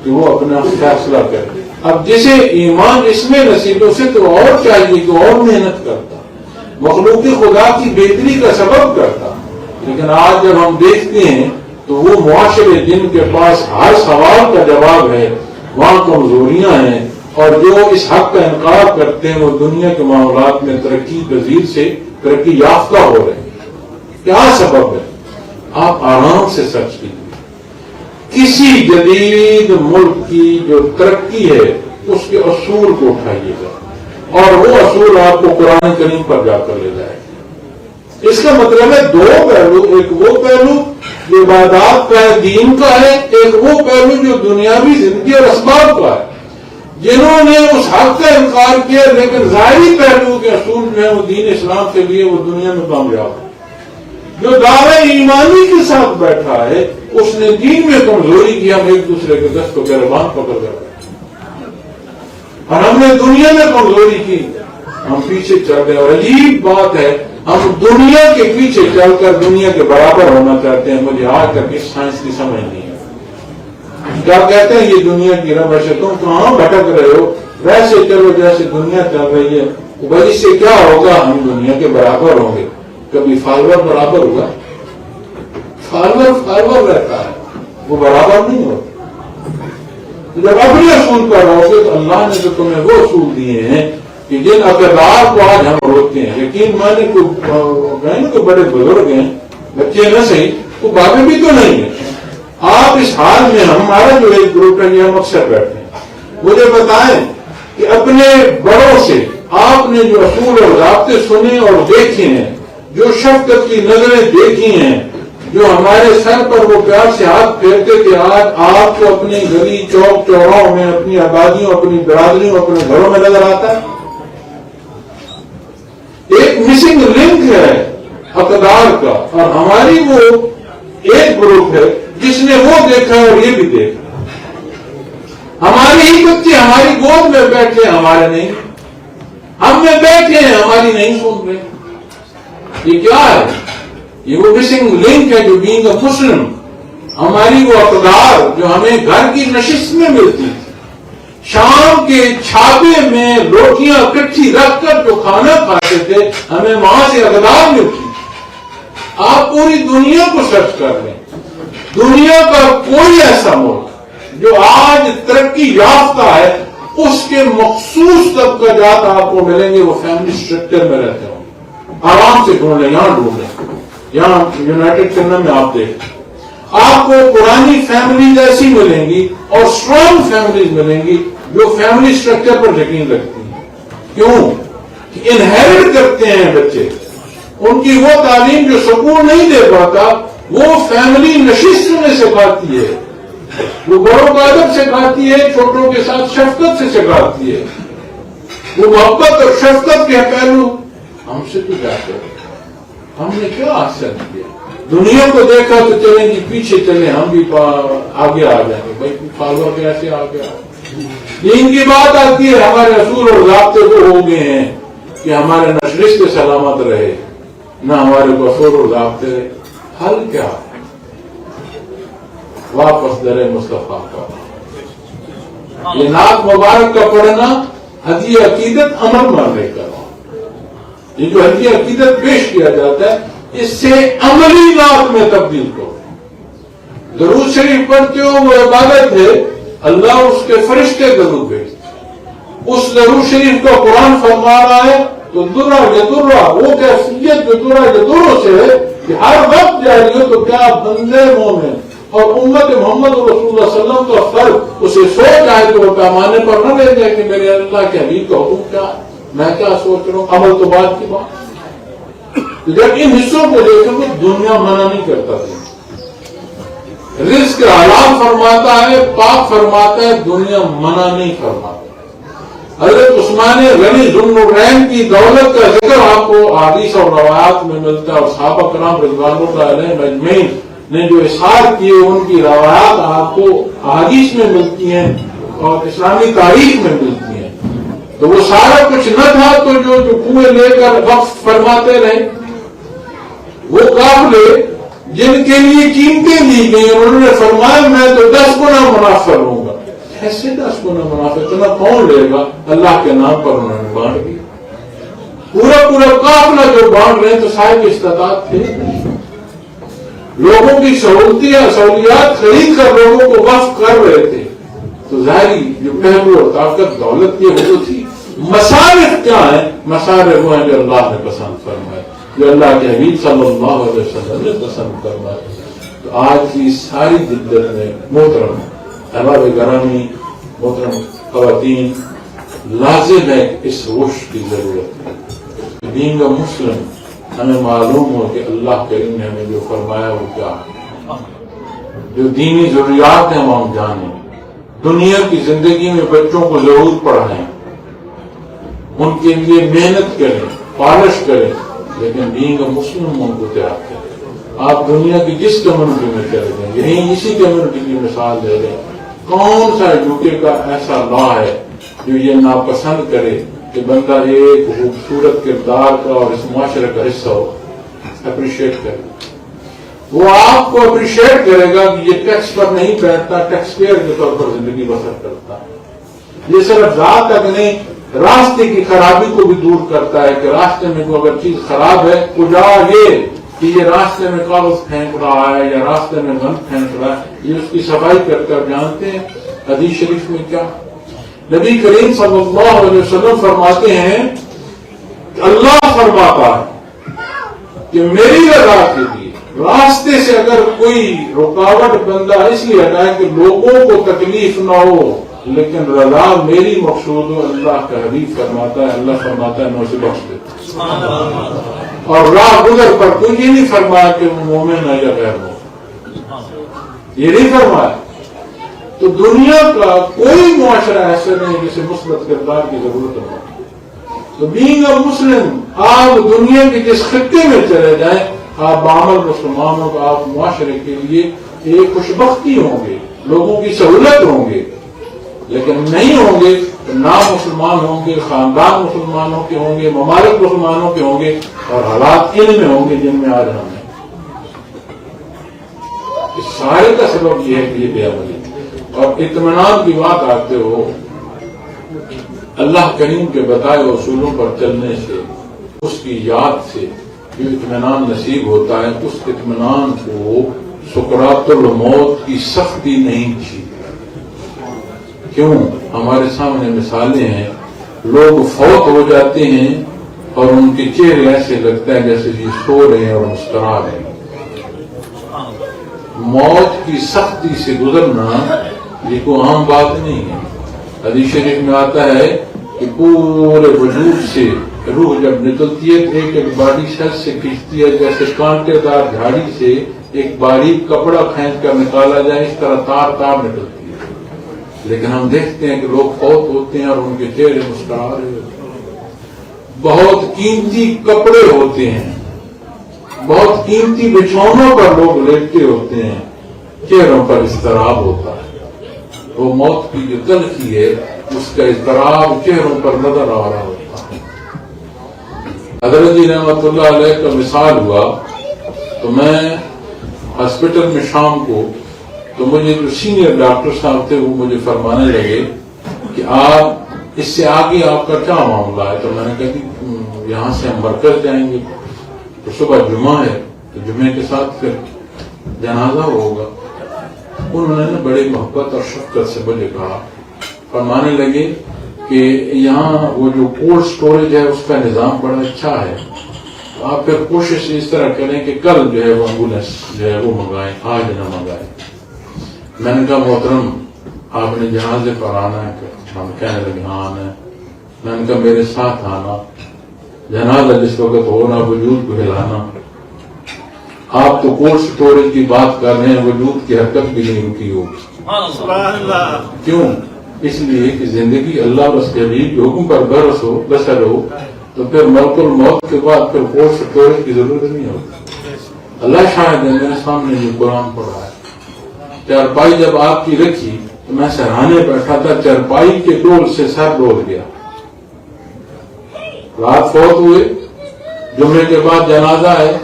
کہ وہ اپنا فیصلہ کرے. اب جسے ایمان اس میں نصیب ہو سے تو اور چاہیے کہ اور محنت کرتا، مخلوق خدا کی بہتری کا سبب کرتا. لیکن آج جب ہم دیکھتے ہیں تو وہ معاشرے جن کے پاس ہر سوال کا جواب ہے وہاں کمزوریاں ہیں، اور جو اس حق کا انکار کرتے ہیں وہ دنیا کے معاملات میں ترقی پذیر سے ترقی یافتہ ہو رہے ہیں. کیا سبب ہے؟ آپ آرام سے سرچ کیجیے. کسی جدید ملک کی جو ترقی ہے اس کے اصول کو اٹھائیے گا اور وہ اصول آپ کو قرآن کریم پر جا کر لے جائے گا. اس کا مطلب ہے دو پہلو، ایک وہ پہلو جو عبادات کا ہے، دین کا ہے، ایک وہ پہلو جو دنیاوی زندگی اور اسباب کا ہے. جنہوں نے اس حق کا انکار کیا لیکن ظاہری پہلو کے اصول جو ہے وہ دین اسلام کے لیے وہ دنیا میں کامیاب ہے. جو دعوی ایمانی کے ساتھ بیٹھا ہے اس نے دین میں کمزوری کی. ہم ایک دوسرے کے دست کو گربان پکڑ کر بیٹھے اور ہم نے دنیا میں کمزوری کی، ہم پیچھے چل گئے. اور عجیب بات ہے ہم دنیا کے پیچھے چل کر دنیا کے برابر ہونا چاہتے ہیں. مجھے آج تک اس سائنس کی سمجھ نہیں ہے. کیا کہتے ہیں یہ دنیا کی روش ہے، تم کہاں بھٹک رہے ہو؟ ویسے چلو جیسے دنیا چل رہی ہے. بھائی اس سے کیا ہوگا؟ ہم دنیا کے برابر ہوں گے. کبھی فالوور برابر ہوا؟ فالوور رہتا ہے، وہ برابر نہیں ہوتا۔ جب اپنے اصول پر رہو گے تو اللہ نے تو تمہیں وہ اصول دیے ہیں کہ جن اقدار کو آج ہم روکتے ہیں۔ یقین مانے کوئی بڑے بزرگ ہیں، بچے نہ صحیح، وہ بابے بھی تو نہیں ہیں۔ آپ اس حال میں، ہمارا جو ایک گروپ ہے یہ ہم اکثر بیٹھتے ہیں، مجھے بتائیں کہ اپنے بڑوں سے آپ نے جو اصول اور ضابطے سنے اور دیکھے ہیں، جو شفقت کی نظریں دیکھی ہیں، جو ہمارے سر پر وہ پیار سے ہاتھ پھیرتے کہ آج آپ کو اپنی گلی چوک چوراہوں میں، اپنی آبادیوں، اپنی برادریوں، اپنے گھروں میں نظر آتا ہے؟ ایک مسنگ لنک ہے اقدار کا، اور ہماری وہ ایک گروپ ہے جس نے وہ دیکھا اور یہ بھی دیکھا۔ ہماری ہی بچے ہماری گود میں بیٹھے، ہمارے نہیں، ہم میں بیٹھے ہیں، ہماری نہیں سن رہے۔ یہ کیا ہے؟ یہ وہ مسنگ لنک ہے جو بینگ اے مسلم، ہماری وہ اقدار جو ہمیں گھر کی نشست میں ملتی تھی، شام کے چھاپے میں روٹیاں اکٹھی رکھ کر جو کھانا کھاتے تھے، ہمیں وہاں سے اقدار ملتی تھی۔ آپ پوری دنیا کو سرچ کر لیں، دنیا کا کوئی ایسا ملک جو آج ترقی یافتہ ہے، اس کے مخصوص طبقات آپ کو ملیں گے وہ فیملی اسٹرکچر میں رہتے ہوں۔ آرام سے ڈھونڈ لیں، یہاں ڈھونڈ لیں، یہاں یونائٹڈ کنگڈم میں آپ دیکھیں، آپ کو پرانی فیملیز ایسی ملیں گی اور اسٹرانگ فیملیز ملیں گی جو فیملی اسٹرکچر پر یقین رکھتی ہیں۔ کیوں؟ کہ انہیرٹ کرتے ہیں بچے، ان کی وہ تعلیم جو سکون نہیں دے پاتا وہ فیملی نشست میں سکھاتی ہے، وہ بڑوں کا ادب سکھاتی ہے، چھوٹوں کے ساتھ شفقت سے سکھاتی ہے، وہ محبت اور شفقت کے پہلو ہم سے تو جاتے ہیں۔ ہم نے کیا حاصل کیا؟ دنیا کو دیکھا تو چلیں گے پیچھے چلیں، ہم بھی آگے آ جائیں گے۔ بھائی فالوور کیسے آگے آ؟ دین کی بات آتی ہے، ہمارے اصول اور ضابطے وہ ہو گئے ہیں کہ ہمارے نہ رشتے سلامت رہے، نہ ہمارے کو اصول اور ضابطے رہے۔ حل کیا ہے؟ واپس در مصطفیٰ کا یہ نعت مبارک کا پڑھنا، ہدیہ عقیدت عمل ماننے کا، یہ جو ہدیہ عقیدت پیش کیا جاتا ہے اس سے عملی نعت میں تبدیل کرو۔ درود شریف پڑھتے ہو وہ عبادت ہے، اللہ اس کے فرشتے درود بھیجتے، اس درود شریف کا قرآن فرما رہا ہے تو درہ یدرہ، وہ کیفیت جو درہ یدرہ سے ہے کہ ہر وقت جاری ہو تو کیا بندے مومن اور امت محمد رسول اللہ صلی اللہ علیہ وسلم کا فرق اسے سوچ آئے تو وہ پیمانے پر نہ لے جائے کہ میرے اللہ کے حبیب کا حکم کیا، میں کیا سوچ رہا ہوں، عمل تو بات کی بات۔ جب ان حصوں کو دیکھیں گے دنیا منع نہیں کرتا تھا، رزق حلال فرماتا ہے، پاک فرماتا ہے، دنیا منع نہیں فرماتا۔ حضرت عثمان غنی ذو النورین کی دولت کا ذکر آپ کو احادیث اور روایات میں ملتا ہے، اور صحابہ کرام رضوان اللہ علیہم اجمعین نے جو اشعار کیے ان کی روایات آپ کو احادیث میں ملتی ہیں اور اسلامی تاریخ میں ملتی ہیں۔ تو وہ سارا کچھ نہ تھا تو جو کنویں لے کر وقف فرماتے رہے، وہ قافلے جن کے لیے قیمتیں دی گئی انہوں نے فرمایا میں تو 10 گنا منافع لوں گا۔ ایسے 10 گنا منافع اتنا کون لے گا؟ اللہ کے نام پر انہوں نے بانٹ دیا، پورا قافلہ جو بانٹ رہے تو صاحب استطاعت تھے، لوگوں کی سہولیات خرید کر لوگوں کو وقف کر رہے تھے، تو ظاہری جو پہلو اور طاقت دولت کی وہ تو تھی۔ مصارف کیا ہیں؟ مصارف وہ ہیں جو اللہ نے پسند فرمائے، جو اللہ کے حبیب صلی اللہ علیہ وسلم نے پسند فرمائے۔ تو آج کی ساری جدت میں محترم احباب گرامی، محترم خواتین، لازم ہے کہ اس رشد کی ضرورت ہے۔ بینگ اے مسلم ہمیں معلوم ہو کہ اللہ کریم نے ہمیں جو فرمایا وہ کیا ہے، جو دینی ضروریات ہیں وہ ہم جانیں، دنیا کی زندگی میں بچوں کو ضرور پڑھائیں، ان کے لیے محنت کریں، پالش کریں، لیکن بینگ اے مسلم ان کو تیار کریں۔ آپ دنیا کی جس کمیونٹی میں چلے جائیں، یہیں اسی کمیونٹی کی مثال دے دیں، کون سا یوکے کا ایسا لا ہے جو یہ ناپسند کرے کہ بندہ ایک خوبصورت کردار کا اور اس معاشرے کا حصہ ہو؟ اپریشیٹ کرے، وہ آپ کو اپریشیٹ کرے گا کہ یہ ٹیکس پر نہیں بیٹھتا، ٹیکس پیئر کے طور پر زندگی بسر کرتا ہے۔ یہ صرف ذات تک نہیں، راستے کی خرابی کو بھی دور کرتا ہے کہ راستے میں کوئی اگر چیز خراب ہے یہ کہ یہ راستے میں کاغذ پھینک رہا ہے یا راستے میں گند پھینک رہا ہے، یہ اس کی صفائی کر جانتے ہیں حدیث شریف میں کیا نبی کریم صلی اللہ علیہ وسلم فرماتے ہیں کہ اللہ فرماتا ہے کہ میری رضا کے لیے راستے سے اگر کوئی رکاوٹ بندہ اس لیے ہٹائے کہ لوگوں کو تکلیف نہ ہو، لیکن رضا میری مقصود ہو، اللہ کا حبیب فرماتا ہے، اللہ فرماتا ہے میں اسے بخش دیتا ہوں۔ اور راہ گزر پر کوئی یہ نہیں فرمایا کہ وہ مومن ہے یا غیر مومن، یہ نہیں فرمایا۔ تو دنیا کا کوئی معاشرہ ایسا نہیں جسے مثبت کردار کی ضرورت ہو۔ تو بینگ اے مسلم، آپ دنیا کے جس خطے میں چلے جائیں، آپ بعمل مسلمانوں کا آپ معاشرے کے لیے ایک خوشبختی ہوں گے، لوگوں کی سہولت ہوں گے، لیکن نہیں ہوں گے تو نام مسلمان ہوں گے، خاندان مسلمانوں کے ہوں گے، ممالک مسلمانوں کے ہوں گے، اور حالات ان میں ہوں گے جن میں آج ہم ہیں۔ اس سارے کا سبب یہ ہے کہ یہ بے عملی اور اطمینان کی بات آتے ہو، اللہ کریم کے بتائے اصولوں پر چلنے سے، اس کی یاد سے جو اطمینان نصیب ہوتا ہے، اس اطمینان کو سکرات الموت کی سختی نہیں تھی۔ کیوں؟ ہمارے سامنے مثالیں ہیں، لوگ فوت ہو جاتے ہیں اور ان کے چہرے ایسے لگتا ہے جیسے یہ سو رہے ہیں اور مسکرا رہے ہیں۔ موت کی سختی سے گزرنا یہ کوئی عام بات نہیں ہے۔ حدیث شریف میں آتا ہے کہ پورے وجود سے روح جب نکلتی ہے ایک ایک باڈی سر سے کھینچتی ہے، جیسے کانٹے دار جھاڑی سے ایک باریک کپڑا کھینچ کر نکالا جائے، اس طرح تار تار نکلتی ہے۔ لیکن ہم دیکھتے ہیں کہ لوگ فوت ہوتے ہیں اور ان کے چہرے مسکرا رہے ہوتے ہیں۔ بہت قیمتی کپڑے ہوتے ہیں، بہت قیمتی بچھونوں پر لوگ لیٹتے ہوتے ہیں، چہروں پر اضطراب ہوتا ہے۔ وہ موت کی جو تلخی ہے اس کا اضطراب چہروں پر نظر آ رہا ہوتا ہے۔ حضرت جی رحمۃ اللہ علیہ کا مثال ہوا تو میں ہاسپٹل میں شام کو، تو مجھے جو سینئر ڈاکٹر صاحب تھے وہ مجھے فرمانے لگے کہ آپ اس سے آگے آپ کا کیا معاملہ ہے؟ تو میں نے کہا کہ یہاں سے ہم مرکز جائیں گے، تو صبح جمعہ ہے تو جمعے کے ساتھ پھر جنازہ ہوگا۔ انہوں نے بڑے محبت اور شفقت سے مجھے کہا، فرمانے لگے کہ یہاں وہ جو کولڈ سٹوریج ہے اس کا نظام بڑا اچھا ہے، تو آپ پھر کوشش اس طرح کریں کہ کل جو ہے وہ ایمبولینس جو ہے وہ منگائیں، آج نہ منگائیں۔ میں نے کہا محترم آپ نے جنازے پر آنا ہے؟ کہ ہم کہنے لگے ہاں آنا ہے۔ میں نے کہا میرے ساتھ آنا، جنازہ جس وقت ہونا وجود کو ہلانا۔ آپ تو کولڈ سٹوریج کی بات کر رہے ہیں، وجود کی حرکت بھی نہیں رکی ہوگی۔ کیوں؟ اس لیے کہ زندگی اللہ اور اس کے حبیب کے حکم پر بسر ہو تو پھر ملک الموت کے بعد پھر کولڈ سٹوریج کی ضرورت نہیں ہوتی۔ اللہ شاہد ہے، میرے سامنے یہ قرآن پڑھا ہے۔ چارپائی جب آپ کی رکھی تو میں سہرانے بیٹھا تھا، چارپائی کے ڈول سے سر ڈول گیا۔ رات فوت ہوئے، جمعے کے بعد جنازہ ہے،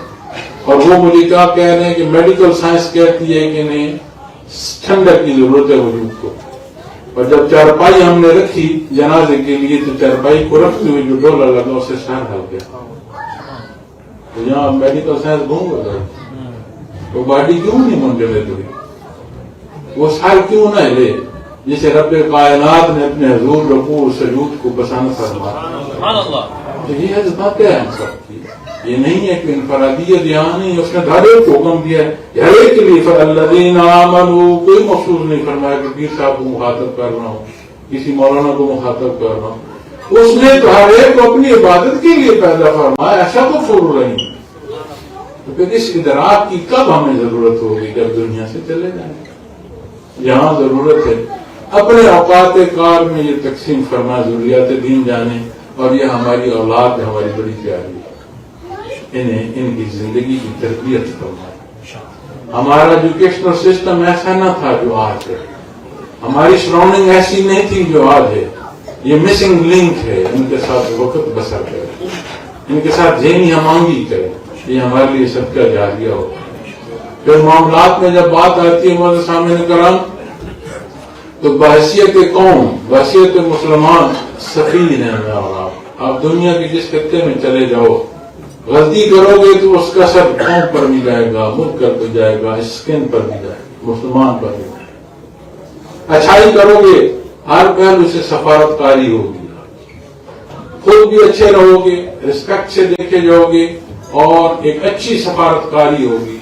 اور وہ مجھے کیا کہہ رہے ہیں کہ میڈیکل سائنس کہتی ہے کہ نہیں ٹھنڈک کی ضرورت ہے وجود کو۔ اور جب چارپائی ہم نے رکھی جنازے کے لیے تو چارپائی کو رکھتے ہوئے جو ڈولا لگا اسے سر ہل گیا۔ تو یہاں میڈیکل سائنس گھوم گئے، وہ باڈی کیوں نہیں منجمد ہوئی، وہ سر کیوں نہ ہلے جسے رب کائنات نے اپنے حضور رکوع سجود کو پسند فرمایا۔ تو یہ حضرت ہے ہم سب کی، یہ نہیں ہے کہ انفرادیت یہاں نہیں، اس نے ہر ایک کو حکم دیا ہے، ہر ایک کے لیے الذین آمنوا، کوئی مخصوص نہیں فرمایا کہ پیر صاحب کو مخاطب کر رہا ہوں، کسی مولانا کو مخاطب کر رہا ہوں۔ اس نے تو ہر ایک کو اپنی عبادت کے لیے پیدا فرمایا، ایسا تو فور نہیں۔ تو پھر اس ادراک کی کب ہمیں ضرورت ہوگی؟ جب دنیا سے چلے جائیں۔ یہاں ضرورت ہے اپنے اوقات کار میں یہ تقسیم فرما، ضروریات دین جانے، اور یہ ہماری اولاد ہماری بڑی پیاری ہے، انہیں ان کی زندگی کی تربیت فرمائے۔ ہمارا ایجوکیشنل سسٹم ایسا نہ تھا جو آج ہے، ہماری سراؤنڈنگ ایسی نہیں تھی جو آج ہے۔ یہ مسنگ لنک ہے، ان کے ساتھ وقت بسر کرے، ان کے ساتھ ذہنی ہمانگی کرے، یہ ہمارے لیے صدقہ جاریہ ہو۔ پھر معاملات میں جب بات آتی ہے مولانا سامعین کرام، تو بحیثیت قوم، بحیثیت مسلمان سفیر ہیں میں اور آپ دنیا کے جس خطے میں چلے جاؤ، غلطی کرو گے تو اس کا اثر قوم پر بھی جائے گا، ملک پر بھی جائے گا، اسکن پر بھی جائے گا، مسلمان پر بھی جائے گا۔ اچھائی کرو گے ہر پہلو سے سفارت کاری ہوگی، خود بھی اچھے رہو گے، ریسپیکٹ سے دیکھے جاؤ گے اور ایک اچھی سفارت کاری ہوگی۔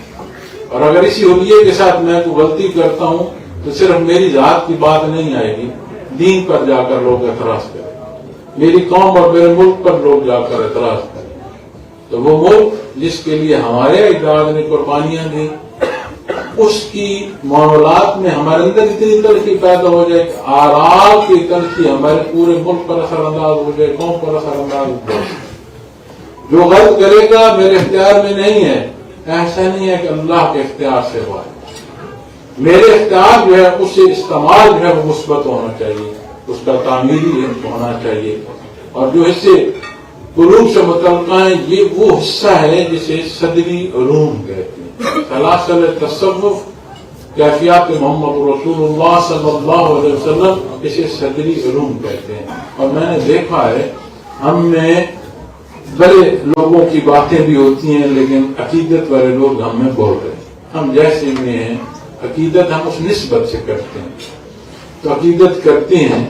اور اگر اسی حلیے کے ساتھ میں کوئی غلطی کرتا ہوں تو صرف میری ذات کی بات نہیں آئے گی، دین پر جا کر لوگ اعتراض کریں، میری قوم اور میرے ملک پر لوگ جا کر اعتراض کریں۔ تو وہ ملک جس کے لیے ہمارے اجداد نے قربانیاں دی، اس کی معاملات میں ہمارے اندر اتنی تلخی پیدا ہو جائے کہ آرام کی تلخی ہمارے پورے ملک پر اثر انداز ہو جائے، قوم پر اثر انداز ہو جائے۔ جو غلط کرے گا میرے اختیار میں نہیں ہے، ایسا نہیں ہے کہ اللہ کے اختیار سے ہوا ہے، میرے اختیار جو ہے اس سے استعمال جو ہے وہ مثبت ہونا چاہیے، اس کا تعمیری ہونا چاہیے۔ اور جو حصے قلوب سے متعلقہ ہیں یہ وہ حصہ ہے جسے صدری علوم کہتے ہیں، سلاسل تصوف، کیفیات محمد رسول اللہ صلی اللہ علیہ وسلم، اسے صدری علوم کہتے ہیں۔ اور میں نے دیکھا ہے ہم میں بڑے لوگوں کی باتیں بھی ہوتی ہیں لیکن عقیدت والے لوگ ہم میں بول رہے ہیں، ہم جیسے میں ہیں عقیدت ہم اس نسبت سے کرتے ہیں، تو عقیدت کرتے ہیں۔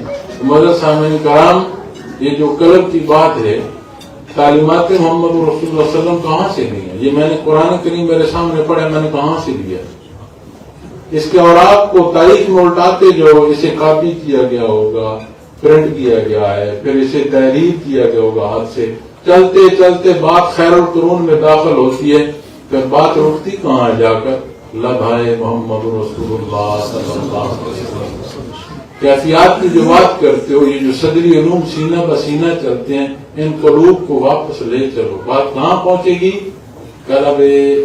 معزز سامعین کرام، یہ جو قلب کی بات ہے، تعلیمات محمد رسول اللہ صلی اللہ علیہ وسلم کہاں سے لی ہے؟ یہ میں نے قرآن کریم میرے سامنے پڑھا، میں نے کہاں سے لیا؟ اس کے اوراق کو تاریخ میں الٹاتے جو اسے کاپی کیا گیا ہوگا، پرنٹ کیا گیا ہے، پھر اسے تحریر کیا گیا ہوگا ہاتھ سے، چلتے چلتے بات خیر القرون میں داخل ہوتی ہے، پھر بات رکتی کہاں جا کر؟ لبھائے محمد رسول اللہ صلی اللہ علیہ وسلم۔ کیفیات کی جو بات کرتے ہو، یہ جو صدری علوم سینہ بسینہ چلتے ہیں، ان قلوب کو واپس لے چلو، بات کہاں پہنچے گی؟ قلب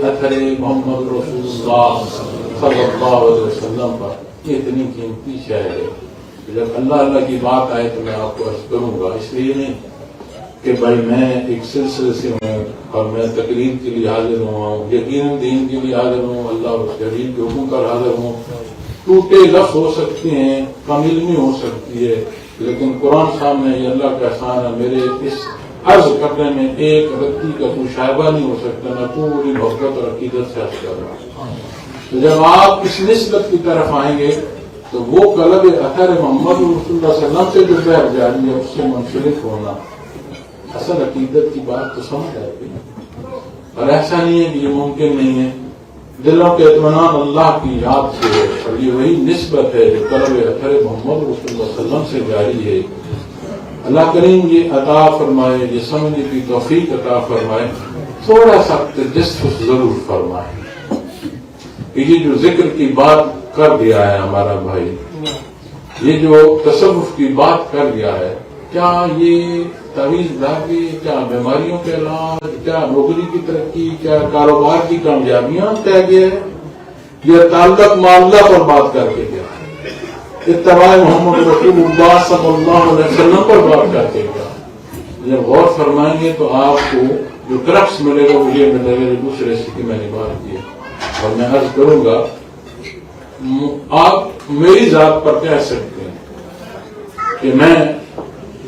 اثر محمد رسول اللہ صلی اللہ علیہ وسلم پر۔ یہ اتنی قیمتی شے ہے، جب اللہ کی بات آئے تو میں آپ کو عرض کروں گا، اس لیے نہیں کہ بھائی میں ایک سلسلے سے ہوں اور میں تقریر کے لیے حاضر ہوا ہوں، یقیناً دین کے لیے حاضر ہوں، اللہ اور اس کے حبیب کے حکم پر حاضر ہوں۔ ٹوٹے لفظ ہو سکتے ہیں، کم علمی ہو سکتی ہے، لیکن قرآن سامنے یہ اللہ کا احسان ہے، میرے اس عرض کرنے میں ایک رتی کا کوئی شائبہ نہیں ہو سکتا، میں پوری محبت اور عقیدت سے عرض کر رہا ہوں۔ تو جب آپ اس نسبت کی طرف آئیں گے تو وہ قلب اثر محمد رسول اللہ صلی اللہ علیہ وسلم سے جو بہر جاری ہے اس سے منسلک ہونا، اصل عقیدت کی بات تو سمجھ آئے گی۔ اور ایسا نہیں ہے کہ یہ ممکن نہیں ہے، دلوں کے اطمینان اللہ کی یاد سے ہے، اور یہ وہی نسبت ہے جو قلب اثر محمد رسول اللہ صلی اللہ علیہ وسلم سے جاری ہے۔ اللہ کریم یہ عطا فرمائے، یہ سمجھنے کی توفیق عطا فرمائے، تھوڑا سا تجسس ضرور فرمائے کہ یہ جو ذکر کی بات کر دیا ہے ہمارا بھائی، یہ جو تصوف کی بات کر دیا ہے، کیا یہ تعویذ دھاگے، کیا بیماریوں کے علاج، کیا نوکری کی ترقی، کیا کاروبار کی کامیابیاں طے گیا ہے؟ یہ تعلق معاملہ پر بات کر کے گیا ہے، اتباع محمد رسول اللہ صلی اللہ علیہ وسلم پر بات کر کے گیا۔ جب غور فرمائیں گے تو آپ کو جو کرپس ملے گا وہ یہ ملے گا جو دوسرے سے کی میں نے بات کی ہے۔ اور میں عرض کروں گا، آپ میری ذات پر کہہ سکتے ہیں کہ میں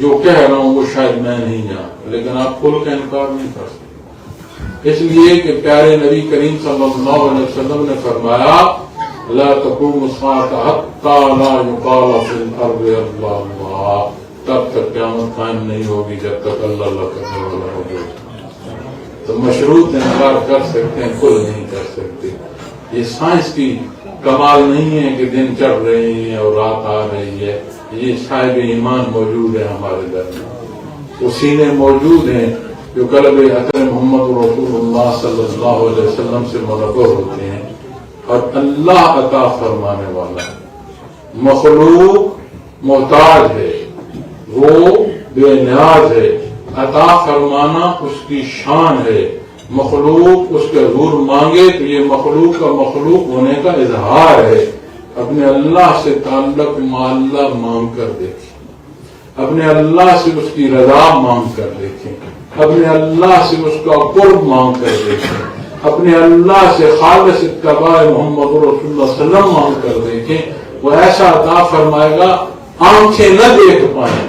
جو کہہ رہا ہوں وہ شاید میں نہیں جانتا، لیکن آپ کل کا انکار نہیں کر سکتے، اس لیے کہ پیارے نبی کریم صلی اللہ علیہ وسلم نے فرمایا لا تقوم الساعة حتى لا يقال في الارض اللہ اللہ، تب تک قیامت قائم نہیں ہوگی جب تک اللہ اللہ کرنے والا ہوگا۔ تو مشروط انکار کر سکتے ہیں، کل نہیں کر سکتے۔ یہ سائنس کی کمال نہیں ہے کہ دن چڑھ رہے ہیں اور رات آ رہی ہے، یہ صاحب ایمان موجود ہے ہمارے درمیان، وہ سینے موجود ہیں جو قلب اثر محمد رسول اللہ صلی اللہ علیہ وسلم سے منور ہوتے ہیں، اور اللہ عطا فرمانے والا ہے۔ مخلوق محتاج ہے، وہ بے نیاز ہے، عطا فرمانا اس کی شان ہے۔ مخلوق اس کے حضور مانگے تو یہ مخلوق کا مخلوق ہونے کا اظہار ہے۔ اپنے اللہ سے تعلق اللہ مانگ کر دیکھیں، اپنے اللہ سے اس کی رضا مانگ کر دیکھیں، اپنے اللہ سے اس کا قرب مانگ کر دیکھیں، اپنے اللہ سے خالص اتباع محمد رسول اللہ صلی اللہ علیہ وسلم مانگ کر دیکھیں، وہ ایسا عطا فرمائے گا آنکھیں نہ دیکھ پائیں،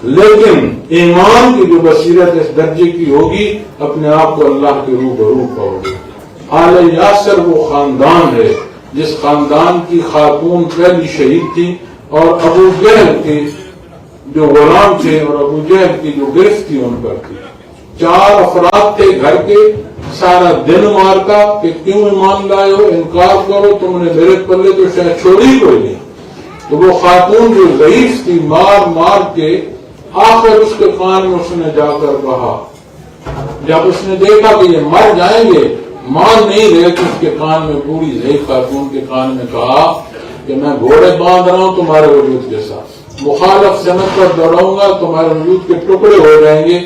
لیکن ایمان کی جو بصیرت اس درجے کی ہوگی اپنے آپ کو اللہ کے روبرو پاؤ گے۔ آل یاسر وہ خاندان ہے جس خاندان کی خاتون پہلی شہید تھی، اور ابو جہل کے جو غلام تھے اور ابو جہل کی جو گرفت تھی ان پر تھی۔ 4 افراد تھے گھر کے، سارا دن مارتا کہ کیوں ایمان لائے ہو، انکار کرو، تم نے میرے پلے تو شاید چھوڑی کوئی نہیں۔ تو وہ خاتون جو ضعیف تھی مار مار کے آخر اس کے کان میں اس نے جا کر کہا، جب اس نے دیکھا کہ یہ مر جائیں گے، مان نہیں رہے کہ اس کے کان میں، پوری ضعیف خاتون کے کان میں کہا کہ میں گھوڑے باندھ رہا ہوں تمہارے وجود کے ساتھ، مخالف سمجھ کر دوڑاؤں گا، تمہارے وجود کے ٹکڑے ہو جائیں گے،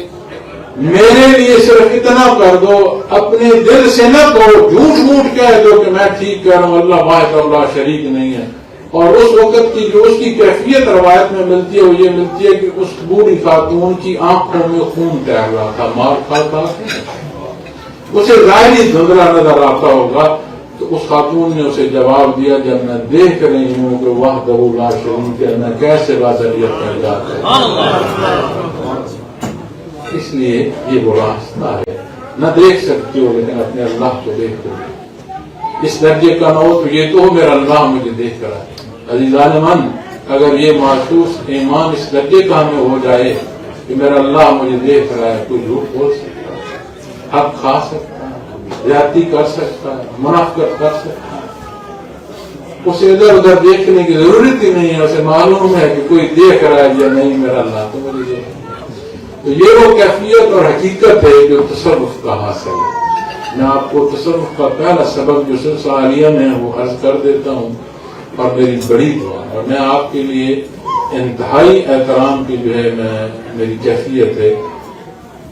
میرے لیے صرف اتنا کر دو، اپنے دل سے نہ کہو، جھوٹ موٹ کہہ دو کہ میں ٹھیک کہہ رہا ہوں، اللہ واحد اللہ شریک نہیں ہے۔ اور اس وقت کی جو اس کی کیفیت روایت میں ملتی ہے وہ یہ ملتی ہے کہ اس بوڑھی خاتون کی آنکھوں میں خون تیر رہا تھا، مار کھاتا، اسے ظاہری دھندلا نظر آتا ہوگا۔ تو اس خاتون نے اسے جواب دیا، جب میں دیکھ رہی ہوں کہ وحدہ لا شریک ہے، میں کیسے بازریت کر جاتا ہوں۔ اس لیے یہ وہ راستہ ہے، نہ دیکھ سکتے ہو لیکن اپنے اللہ کو دیکھ کر اس درجے کا نہ ہو تو یہ تو میرا اللہ مجھے دیکھ کر آئے۔ عزیزان من، اگر یہ محسوس ایمان اس درجے کا ہمیں ہو جائے کہ میرا اللہ مجھے دیکھ رہا ہے، کوئی جھوٹ بول سکتا ہے، حق کھا سکتا ہے، زیادتی کر سکتا ہے، منافقت کر سکتا ہے، اسے ادھر ادھر دیکھنے کی ضرورت ہی نہیں ہے، اسے معلوم ہے کہ کوئی دیکھ رہا ہے یا نہیں، میرا اللہ تو مجھے دیکھ رہا ہے۔ تو یہ وہ کیفیت اور حقیقت ہے جو تصرف کا حاصل ہے۔ میں آپ کو تصرف کا پہلا سبب جو سلسلہ عالیہ میں وہ عرض کر دیتا ہوں، اور میری بڑی دعا، اور میں آپ کے لیے انتہائی احترام کی جو ہے میری کیفیت ہے،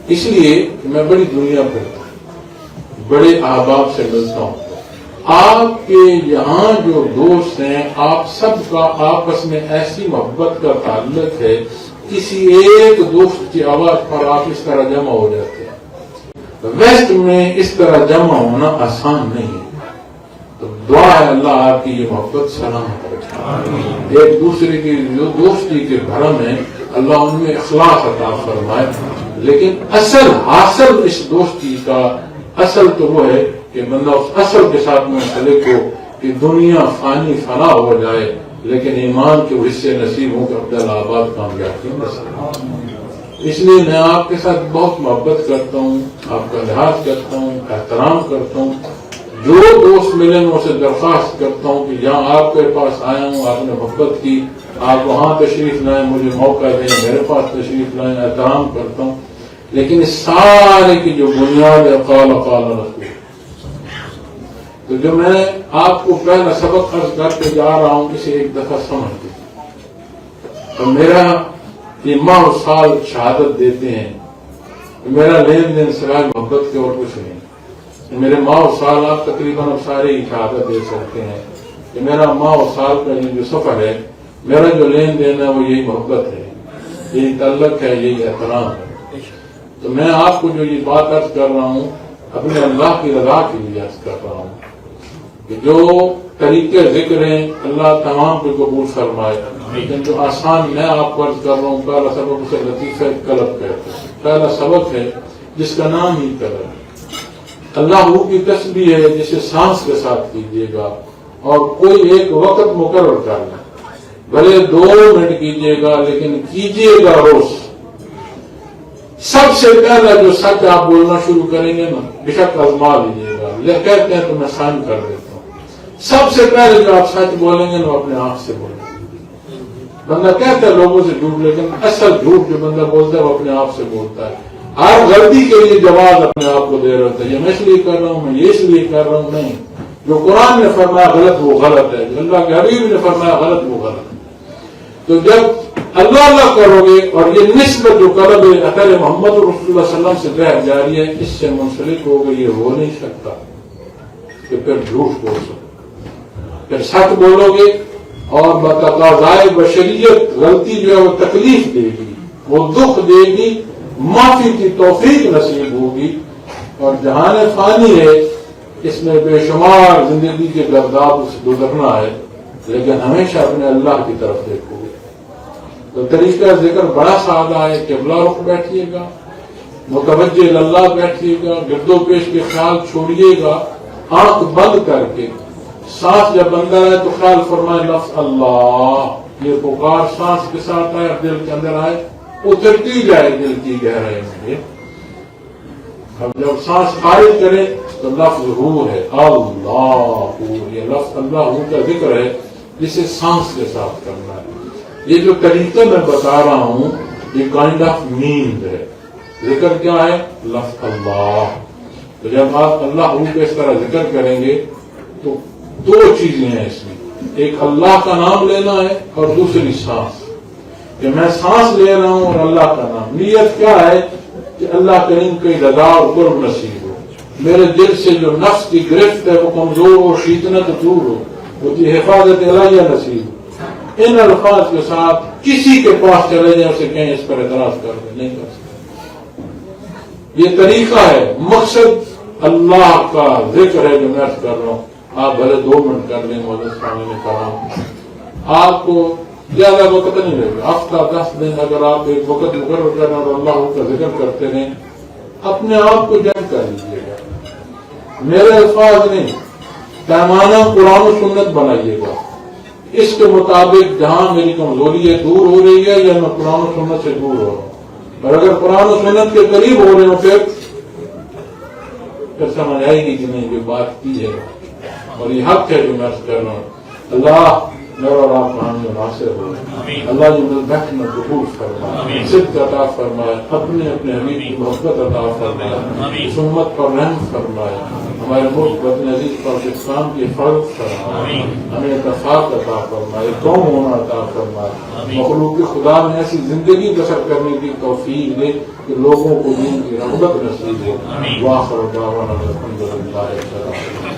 اس لیے کہ میں بڑی دنیا پھرتا ہوں، بڑے احباب سے ملتا ہوں، آپ کے یہاں جو دوست ہیں آپ سب کا آپس میں ایسی محبت کا تعلق ہے، کسی ایک دوست کی آواز پر آپ اس طرح جمع ہو جاتے ہیں۔ ویسٹ میں اس طرح جمع ہونا آسان نہیں ہے، تو دعا ہے اللہ آپ کی یہ محبت سلامت رکھے، ایک دوسرے کی جو دوستی کے بھرم ہے اللہ ان میں اخلاص عطا فرمائے، لیکن اصل حاصل اس دوستی کا اصل تو وہ ہے کہ بندہ اس اصل کے ساتھ منسلک ہو کہ دنیا فانی فنا ہو جائے لیکن ایمان کے حصے نصیب ہوں کہ عبدالآباد کامیاب کی نصیب۔ اس لیے میں آپ کے ساتھ بہت محبت کرتا ہوں، آپ کا لحاظ کرتا ہوں، احترام کرتا ہوں، جو دوست ملے میں اسے درخواست کرتا ہوں کہ جہاں آپ کے پاس آیا ہوں آپ نے محبت کی، آپ وہاں تشریف لائیں، مجھے موقع دیں، میرے پاس تشریف لائیں، احترام کرتا ہوں، لیکن اس سارے کی جو بنیاد ہے قال رسول۔ تو جو میں آپ کو پہلا سبق عرض کر کے جا رہا ہوں اسے ایک دفعہ سمجھ لیجیے، اور میرا یہ ماہ و سال شہادت دیتے ہیں، میرا لین دین سوائے محبت کے اور کچھ نہیں، میرے ماہ و سال آپ تقریباً اب سارے ہی شہادت دے سکتے ہیں کہ میرا ماہ و سال کا یہ جو سفر ہے، میرا جو لین دین ہے وہ یہی محبت ہے، یہی تعلق ہے، یہی احترام ہے۔ تو میں آپ کو جو یہ بات عرض کر رہا ہوں اپنے اللہ کی رضا کے لیے عرض کر رہا ہوں کہ جو طریقے ذکر ہیں اللہ تمام کو قبول فرمائے، لیکن جو آسان میں آپ کو عرض کر رہا ہوں پہلا سبق اسے لطیفہ قلب کہتے ہیں، پہلا سبق ہے جس کا نام ہی قلب ہے۔ اللہ وہ کی تسبیح ہے جسے سانس کے ساتھ کیجیے گا اور کوئی ایک وقت مقرر کرنا، بھلے 2 منٹ کیجیے گا لیکن کیجیے گا روز۔ سب سے پہلا جو سچ آپ بولنا شروع کریں گے نا، بشک آزما لیجیے گا، کہتے ہیں تو میں سائن کر دیتا ہوں، سب سے پہلے جو آپ سچ بولیں گے نا اپنے آنکھ سے بولیں گے۔ بندہ کہتا ہے لوگوں سے جھوٹ، لیکن اصل جھوٹ جو بندہ بولتا ہے وہ اپنے آپ سے بولتا ہے۔ آپ غلطی کے لیے جواز اپنے آپ کو دے رہے ہوتے ہیں، یہ میں اس لیے کر رہا ہوں، میں یہ اس لیے کر رہا ہوں، نہیں، جو قرآن نے فرمایا غلط وہ غلط ہے، جو اللہ کے حبیب نے فرمایا غلط وہ غلط ہے۔ تو جب اللہ کرو گے اور یہ نسبت جو قلب اثر محمد رسول اللہ صلی اللہ علیہ وسلم سے بہر جاری ہے اس سے منسلک ہو گئے، یہ ہو نہیں سکتا کہ پھر جھوٹ بول سکو، پھر سچ بولو گے اور بتقاضائے بشریت غلطی جو ہے وہ تکلیف دے گی، وہ دکھ دے گی، معافی کی توفیق نصیب ہوگی، اور جہان فانی ہے اس میں بے شمار زندگی کے گرداب سے گزرنا ہے، لیکن ہمیشہ اپنے اللہ کی طرف دیکھو گے. تو طریقہ ذکر بڑا سادہ ہے. قبلہ رخ بیٹھیے گا, متوجہ اللہ بیٹھیے گا, گرد و پیش کے خیال چھوڑیے گا, آنکھ بند کر کے سانس جب اندر آئے تو خیال فرمائے لفظ اللہ. یہ پکار سانس کے ساتھ آئے اور دل کے اندر آئے, اترتی جائے دل کی گہرائی میں. اب جب سانس خارج کرے تو لفظ روح ہے اللہ. یہ لفظ اللہ کا ذکر ہے جسے سانس کے ساتھ کرنا ہے. یہ جو طریقہ میں بتا رہا ہوں یہ کائنڈ آف نیند ہے. ذکر کیا ہے؟ لفظ اللہ. تو جب آپ اللہ کا اس طرح ذکر کریں گے تو دو چیزیں ہیں اس میں. ایک اللہ کا نام لینا ہے اور دوسری سانس, کہ میں سانس لے رہا ہوں اور اللہ کا نام. نیت کیا ہے کہ اللہ کریم کی رضا اور قرب نصیب ہو, میرے دل سے جو نفس کی گرفت ہے وہ کمزور ہو, شیطنت دور ہو, وہ کی حفاظت الہیہ نصیب ہو. ان الفاظ کے ساتھ کسی کے پاس چلے جائیں اسے کہیں اس پر اعتراض کر دیں, نہیں کر سکتے. یہ طریقہ ہے. مقصد اللہ کا ذکر ہے جو میں عرض کر رہا ہوں. آپ بھلے 2 منٹ کر لیں مولانا سامنے کرام, آپ کو زیادہ وقت نہیں لگے گا. ہفتہ 10 دن اگر آپ ایک وقت مقرر کریں اور اللہ کا ذکر کرتے رہیں, اپنے آپ کو جنگ کر لیجیے گا. میرے الفاظ نہیں, پیمانہ قرآن و سنت بنائیے گا. اس کے مطابق جہاں میری کمزوری ہے دور ہو رہی ہے یا میں قرآن و سنت سے دور ہو رہا ہوں, اور اگر قرآن و سنت کے قریب ہو رہے ہوں پھر سمجھ آئے گی کہ نہیں یہ بات کی ہے اور یہ حق ہے جو میں عرض کر رہا ہوں. اللہ میرا اور آپ کا حامی ناصر ہو. اللہ جو بیٹھنا قبول فرمائے, صدق عطا فرمائے, اپنے حبیب کی محبت عطا فرمائے, اس امت پر رحم فرمائے, ہمارے ملک وطن عزیز پاکستان کی حفاظت فرمائے, ہمیں اتفاق عطا فرمائے, قوم ہونا عطا فرمائے, مخلوق خدا میں ایسی زندگی بسر کرنے کی توفیق دے کہ لوگوں کو دین کی رغبت نصیب ہو. واخر دعوانا الحمدللہ.